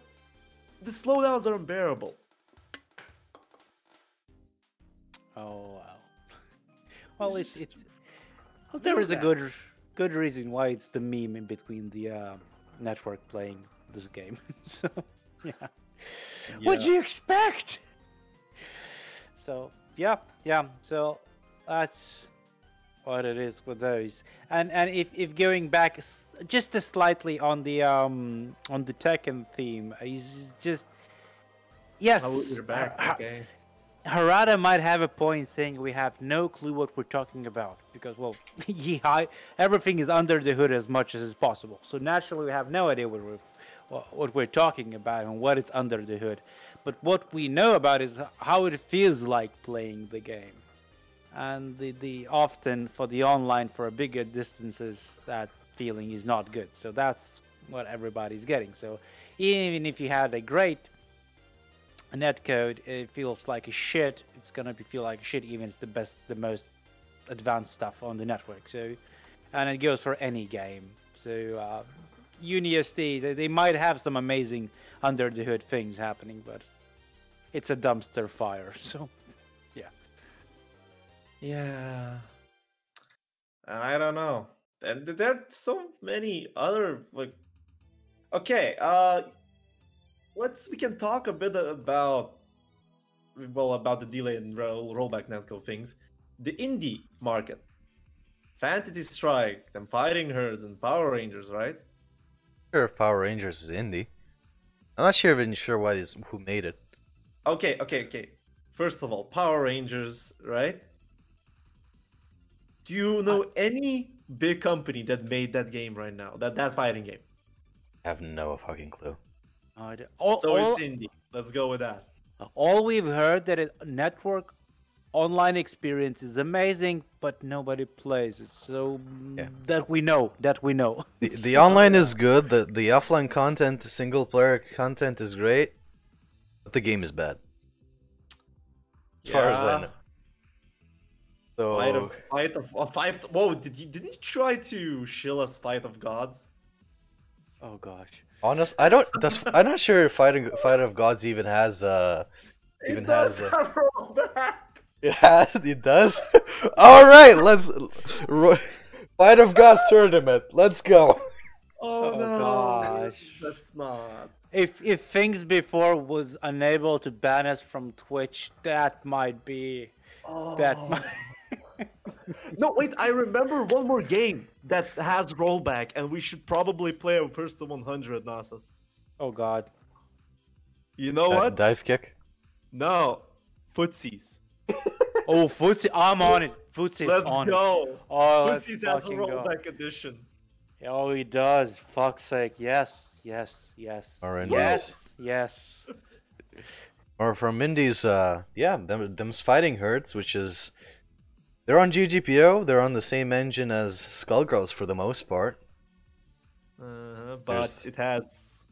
the slowdowns are unbearable. Oh wow. Well, It's it's just well, there is a bad. good reason why it's the meme in between the network playing this game. So yeah. What'd you expect? So yeah. So that's what it is with those. And if going back just a slightly on the Tekken theme, he's just yes. Oh, you're back. Okay. Harada might have a point saying we have no clue what we're talking about because, well, everything is under the hood as much as is possible. So naturally, we have no idea what we're talking about and what is under the hood. But what we know about is how it feels like playing the game, and the often for the online for a bigger distances that feeling is not good. So that's what everybody's getting. So even if you had a great netcode, it feels like a shit. It's gonna feel like shit, even if it's the most advanced stuff on the network. So, and it goes for any game. So, UniSD, they might have some amazing under the hood things happening, but it's a dumpster fire. So, yeah. Yeah. I don't know. And there are so many other like. Okay. We can talk a bit about about the delay and rollback netcode things. The indie market, Fantasy Strike, and Fighting Herds, and Power Rangers, right? Sure, if Power Rangers is indie. I'm not sure even sure who made it. Okay. First of all, Power Rangers, right? Do you know any big company that made that game right now? That fighting game? I have no fucking clue. It's indie. Let's go with that. All we've heard that a network online experience is amazing, but nobody plays it. So Yeah. that we know. The online is good. The offline content, single player content is great, but the game is bad. As far as I know. So Whoa! Didn't you try to shill us Fight of Gods? Oh gosh. I'm not sure if Fight of Gods even has Have rollback. It does. All right, let's Fight of Gods tournament. Let's go. Oh no! Gosh. That's not. If things before was unable to ban us from Twitch, that might be that Oh. might. No, wait, I remember one more game that has rollback, and we should probably play a first to 100, Nasas. Oh god. You know what? Dive kick. No. Footsies. Oh, footsie, I'm on it. Footsie's Let's on it. go. Oh, let's Footsie's has a fucking go. rollback edition. Oh, he does. Fuck's sake. Yes, yes, yes. Alright, yes, yes. Or from indies, yeah, them's fighting herds, which is they're on GGPO. They're on the same engine as Skullgirls for the most part. But There's- it has.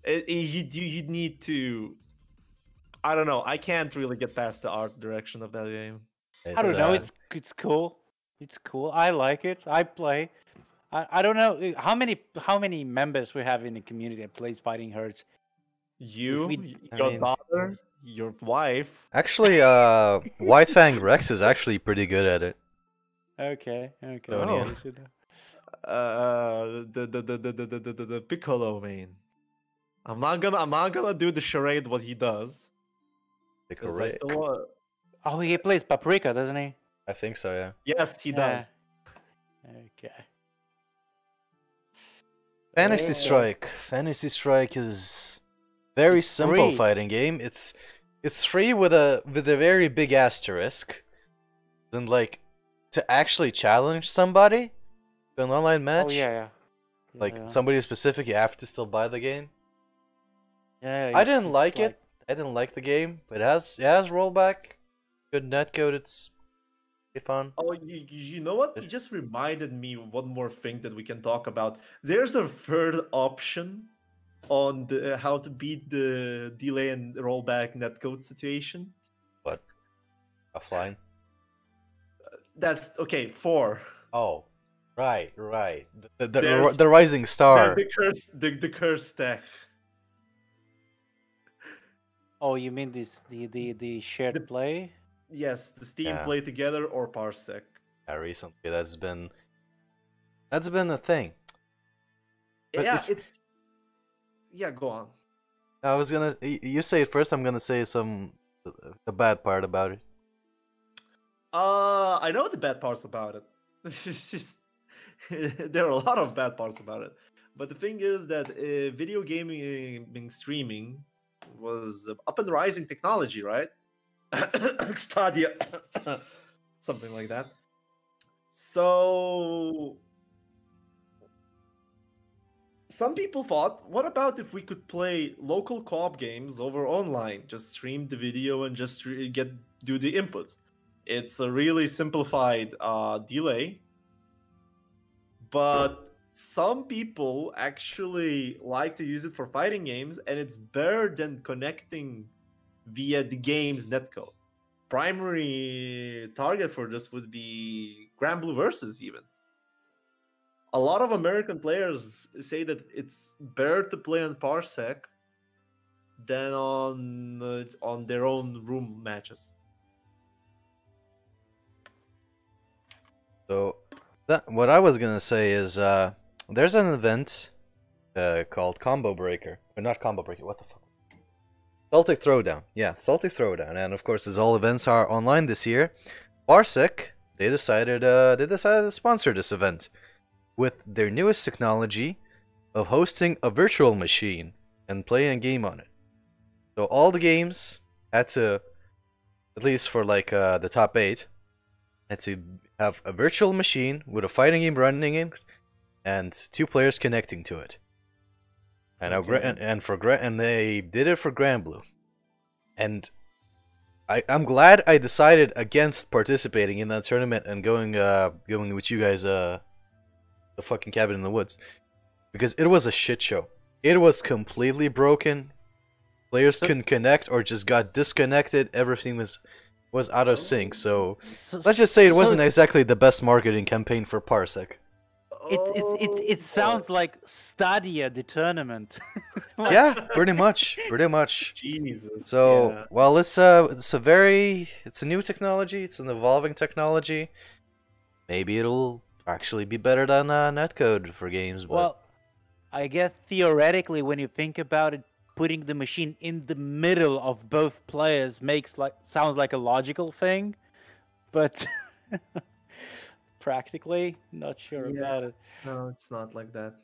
You need to. I don't know. I can't really get past the art direction of that game. I don't know. uh, It's cool. It's cool. I like it. I play. I don't know how many members we have in the community that plays fighting herds. You, I your mean- daughter, your wife. Actually, White Fang Rex is actually pretty good at it. Okay. Okay. Oh. Yeah, we should know. The Piccolo main. I'm not gonna do the charade what he does. Because I still want. Oh, he plays Paprika, doesn't he? I think so, yeah. Yes, he does. Okay. Fantasy Strike. Fantasy Strike is very It's simple free. fighting game. It's free with a very big asterisk. Then like to actually challenge somebody to an online match. Oh yeah. Like yeah. somebody specific, you have to still buy the game. Yeah. I didn't like it. I didn't like the game, but it has rollback, good netcode. It's pretty fun. Oh, you know what? You just reminded me of one more thing that we can talk about. There's a third option on the how to beat the delay and rollback netcode situation. But offline. That's okay. 4. Oh, right. There's- The rising star. The curse stack. Oh, you mean the shared play? Yes, the Steam Yeah. play together or parsec. Yeah, recently that's been a thing. But Yeah, if- it's. Yeah, go on. I was gonna. You say it first. I'm gonna say the bad part about it. I know the bad parts about it. It's just there are a lot of bad parts about it. But the thing is that video gaming streaming was up and rising technology, right? Stadia, something like that. So some people thought, what about if we could play local co-op games over online? Just stream the video and just do the inputs. It's a really simplified delay, but some people actually like to use it for fighting games, and it's better than connecting via the game's netcode. Primary target for this would be Grand Blue Versus even. A lot of American players say that it's better to play on Parsec than on their own room matches. So what I was gonna say is there's an event called Combo Breaker, or not Combo Breaker. What the fuck? Celtic Throwdown. Yeah, Celtic Throwdown, and of course, as all events are online this year, Parsec they decided to sponsor this event with their newest technology of hosting a virtual machine and playing a game on it. So all the games had to, at least for like the top 8, had to have a virtual machine with a fighting game running in and 2 players connecting to it. And and they did it for Grand Blue. And I'm glad I decided against participating in that tournament and going with you guys the fucking cabin in the woods, because it was a shit show. It was completely broken. Players couldn't connect or just got disconnected. Everything was out of sync. So let's just say it wasn't exactly the best marketing campaign for Parsec. It sounds like Stadia the tournament. Yeah, pretty much. Jesus. So yeah. well, it's a new technology. It's an evolving technology. Maybe it'll actually be better than netcode for games. But Well, I guess theoretically, when you think about it, putting the machine in the middle of both players sounds like a logical thing, but practically, not sure Yeah. about it. No, it's not like that.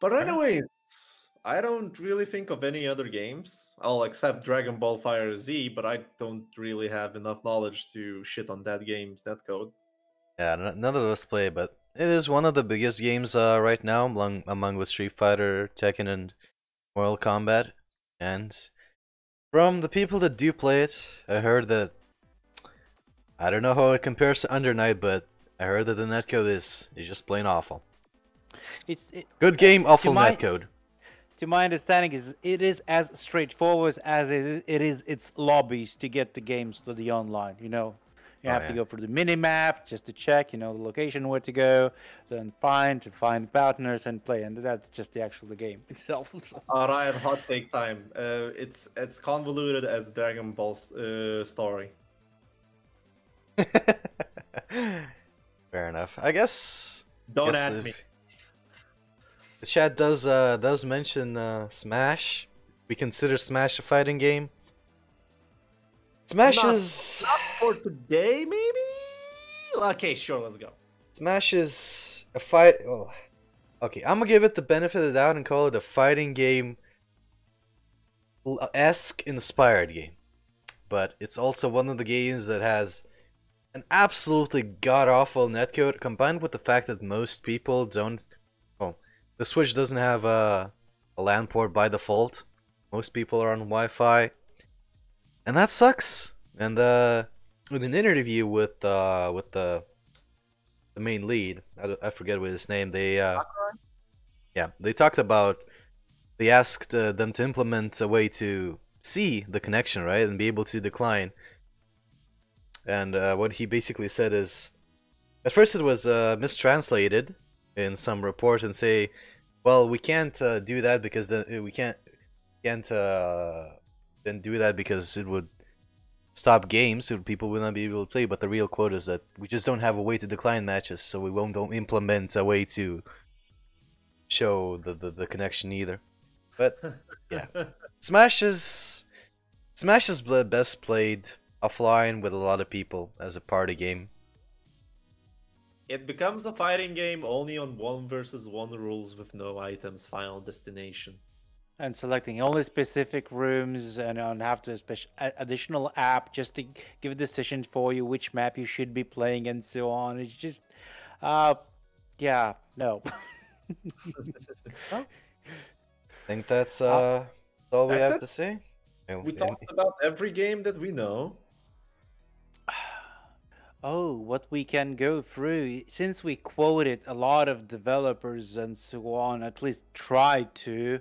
But anyways, I don't really think of any other games. I'll accept Dragon Ball Fire Z, but I don't really have enough knowledge to shit on that game's netcode. Yeah, none of us play, but it is one of the biggest games right now, among with Street Fighter, Tekken, and Mortal Kombat. And from the people that do play it, I heard that I don't know how it compares to Under Night, but I heard that the netcode is just plain awful. Good game, awful netcode. To my understanding, it is as straightforward as it is its lobbies to get the games to the online. You know, you have to go for the mini map just to check, you know, the location where to go, then find partners and play, and that's just the game itself. Alright, hot take time. It's convoluted as Dragon Ball's story. Fair enough. I guess. Don't add me. The chat does mention Smash. We consider Smash a fighting game. Smash is not for today, maybe. Okay, sure, let's go. Smash is a fight. Oh, okay, I'm gonna give it the benefit of the doubt and call it a fighting game esque inspired game. But it's also one of the games that has an absolutely god awful netcode, combined with the fact that most people don't. Well, the Switch doesn't have a LAN port by default. Most people are on Wi-Fi, and that sucks. And with an interview with the main lead, I forget what his name. They they talked about. They asked them to implement a way to see the connection, right, and be able to decline. And what he basically said is, at first it was mistranslated in some report and say, well, we can't do that because we can't then do that because it would stop games, so people would not be able to play. But the real quote is that we just don't have a way to decline matches, so we don't implement a way to show the connection either. But yeah, Smash is best played offline with a lot of people as a party game. It becomes a fighting game only on 1 versus 1 rules with no items, final destination. And selecting only specific rooms and have to additional app just to give decisions for you which map you should be playing and so on. It's just, yeah, no. I think that's all we have to say. We talked about every game that we know. Oh, what we can go through, since we quoted a lot of developers and so on, at least try to,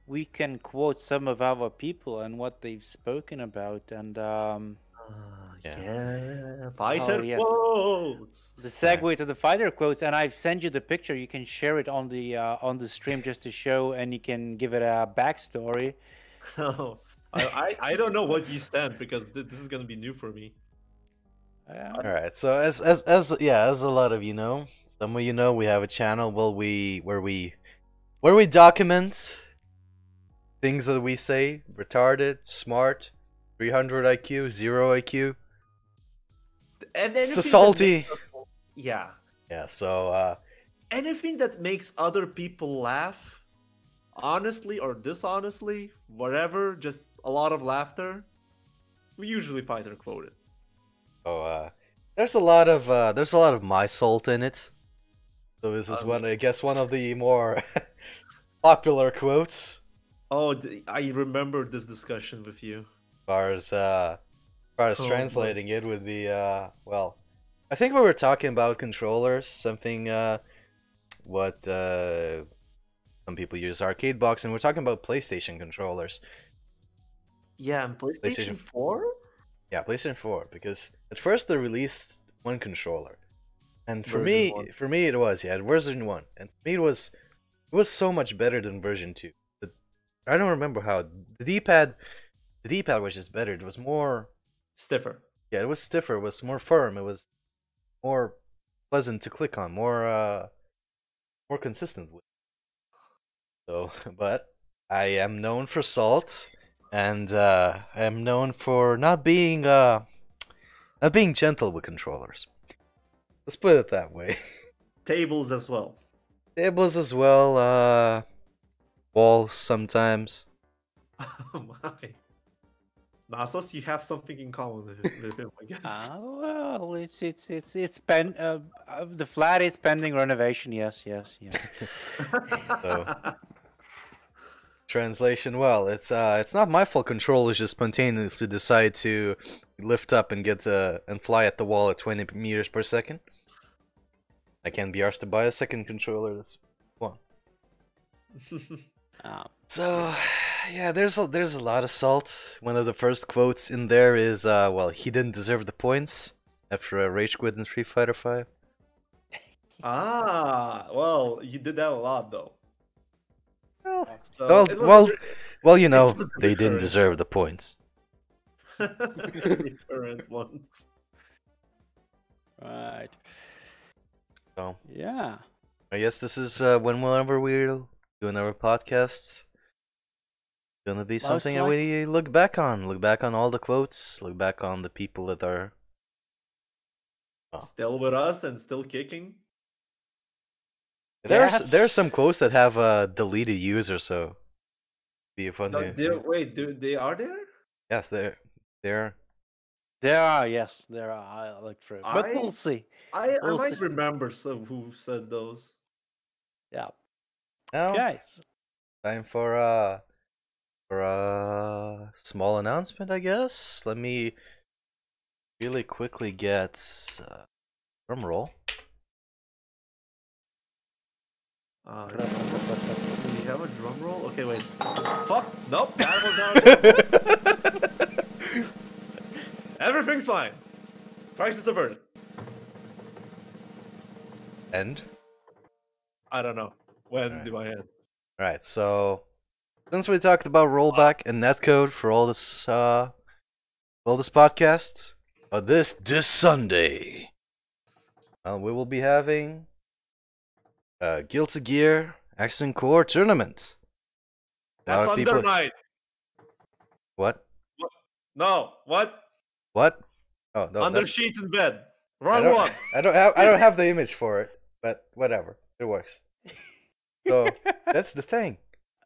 we can quote some of our people and what they've spoken about. And fighter quotes. The segue to the fighter quotes, and I've sent you the picture. You can share it on the stream just to show, and you can give it a backstory. Oh, I don't know what you sent because this is gonna be new for me. All right, so as a lot of you know, some of you know, we have a channel where we document things that we say: retarded, smart, 300 IQ, 0 IQ, and so salty. Yeah. So anything that makes other people laugh, honestly or dishonestly, whatever, just a lot of laughter, we usually fighter quoted. Oh, there's a lot of my salt in it. So this is I guess one of the more popular quotes. Oh, I remember this discussion with you. As far as translating it would be well, I think we were talking about controllers, something what some people use arcade box, and we're talking about PlayStation controllers. Yeah, and PlayStation 4? Yeah, PlayStation 4, because at first they released one controller, and for me it was version 1, and for me it was so much better than version 2. I don't remember how the D-pad was just better. It was more stiffer. Yeah, it was stiffer. It was more firm. It was more pleasant to click on. More consistent with. So, but I am known for salt. And I am known for not being gentle with controllers. Let's put it that way. Tables as well. Tables as well. walls sometimes. Oh my. Nasos, you have something in common with him, I guess. Well, it's the flat is pending renovation. Yes. So translation, well, it's not my fault controllers just spontaneously decide to lift up and get and fly at the wall at 20 meters per second. I can't be asked to buy a second controller. That's one. So, yeah, there's a lot of salt. One of the first quotes in there is, well, he didn't deserve the points after a rage quit in Street Fighter 5. Well, you did that a lot though. Well, So you know, they didn't deserve the points. Recurrent ones. Right. So Yeah. I guess this is whenever we'll do another podcasts. Gonna be something I really look back on. Look back on all the quotes. Look back on the people that are still with us and still kicking. There's some quotes that have deleted users, so be fun. Wait, they are there? Yes, there. There are, yes, there are. I look through, but we'll see. I might remember some who said those. Yeah. Now, okay. Time for a small announcement, I guess. Let me really quickly get drum roll. Do we have a drum roll? Okay, wait. Fuck! Nope, that was not. Everything's fine. Crisis averted. End? I don't know. When do I end? Alright, so since we talked about rollback and netcode for all this podcasts, this Sunday, we will be having Guilty Gear Accent Core tournament. That's under night. What? No. What? What? Oh no. Under sheets in bed. Wrong one. I don't have the image for it, but whatever. It works. So that's the thing.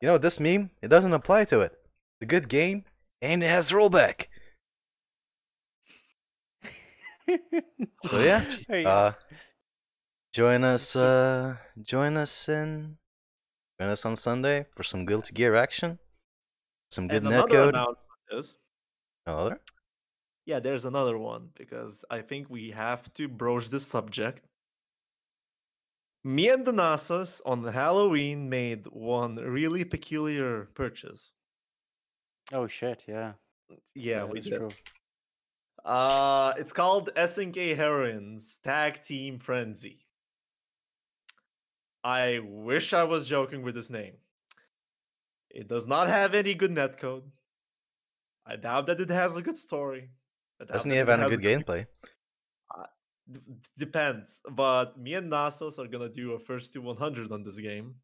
You know, this meme, it doesn't apply to it. It's a good game, and it has rollback. So yeah, join us on Sunday for some Guilty Gear action, some good netcode. Another? Yeah, there's another one because I think we have to broach this subject. Me and the Nasos on Halloween made one really peculiar purchase. Oh shit! Yeah. Yeah, we did. True. It's called SNK Heroines Tag Team Frenzy. I wish I was joking with this name. It does not have any good netcode. I doubt that it has a good story. Doesn't he have any good gameplay? Depends. But me and Nasos are gonna do a first to 100 on this game.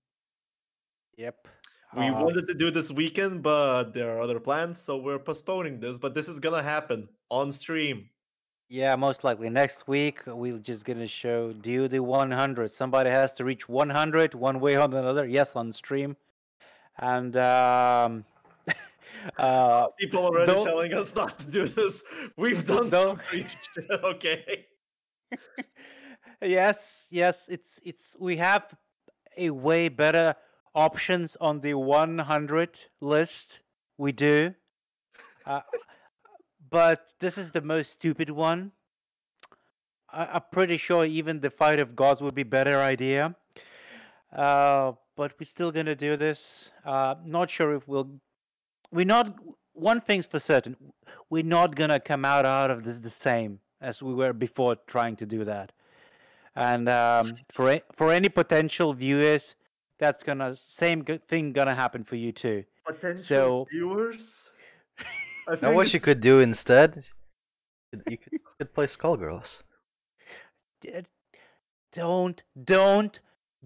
Yep. We wanted to do this weekend, but there are other plans, so we're postponing this. But this is gonna happen on stream. Yeah, most likely next week. We're just gonna show do the 100. Somebody has to reach 100 one way or another. Yes, on stream. And people already telling us not to do this. We've done some crazy shit. Okay. Yes. It's we have a way better options on the 100 list. We do. But this is the most stupid one. I'm pretty sure even the Fight of Gods would be a better idea. But we're still gonna do this. Not sure if we're not. One thing's for certain: we're not gonna come out of this the same as we were before trying to do that. And for any potential viewers, that's same thing gonna happen for you too. Potential viewers. Now what you could do instead? You could play Skullgirls. Don't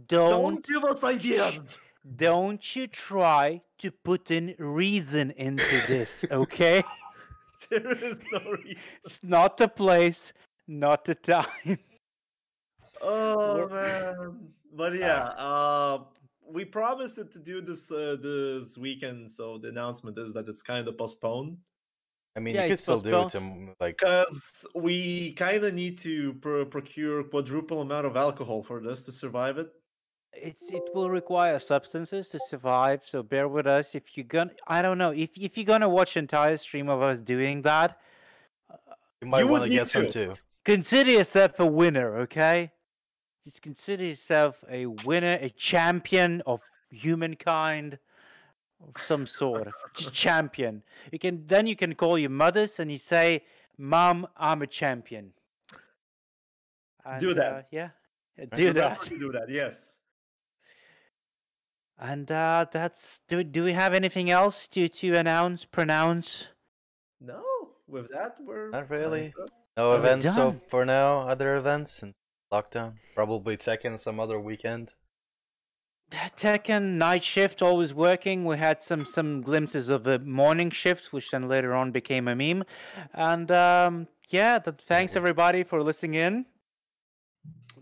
give us ideas. Don't you try to put in reason into this, okay? There is no reason. It's not the place, not the time. Oh man. But yeah, we promised it to do this this weekend, so the announcement is that it's kind of postponed. I mean, Yeah, you could it's still do it postponed. to like. Because we kind of need to procure quadruple amount of alcohol for this to survive it. It will require substances to survive, so bear with us. If you're gonna, I don't know, if you're gonna watch entire stream of us doing that, You might You want would to need get some to. too. consider yourself a winner, okay? Just consider yourself a winner, a champion of humankind of some sort, just champion. You can call your mothers and you say, "Mom, I'm a champion." And Do that. yeah, do Remember that. to do that. Yes. And that's do we have anything else to pronounce? No. With that, we're Not really. kinda- No We're events so done. for now. Other events since lockdown. Probably Tekken some other weekend. Tekken night shift always working. We had some glimpses of a morning shift, which then later on became a meme. And yeah, thanks everybody for listening in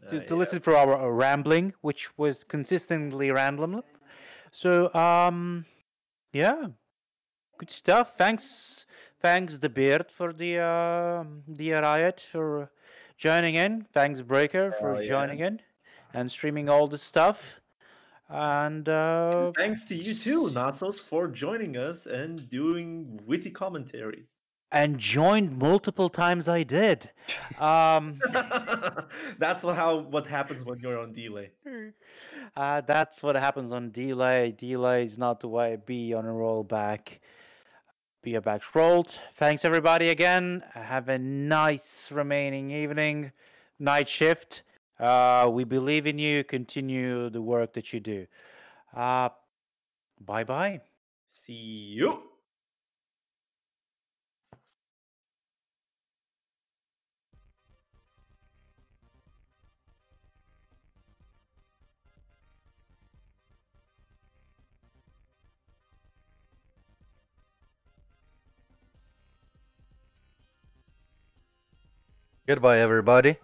to yeah. listen for our rambling, which was consistently random. So yeah, good stuff. Thanks the Beard for the riot for joining in. Thanks Breaker for Hell yeah. joining in and streaming all the stuff. And Thanks to you too, Nasos, for joining us and doing witty commentary. and joined multiple times. I did. That's what happens when you're on delay. That's what happens on delay. Delay is not the way to be on a rollback. Be a back rolled. Thanks everybody again. Have a nice remaining evening, night shift. We believe in you. Continue the work that you do. Bye bye. See you. Goodbye, everybody.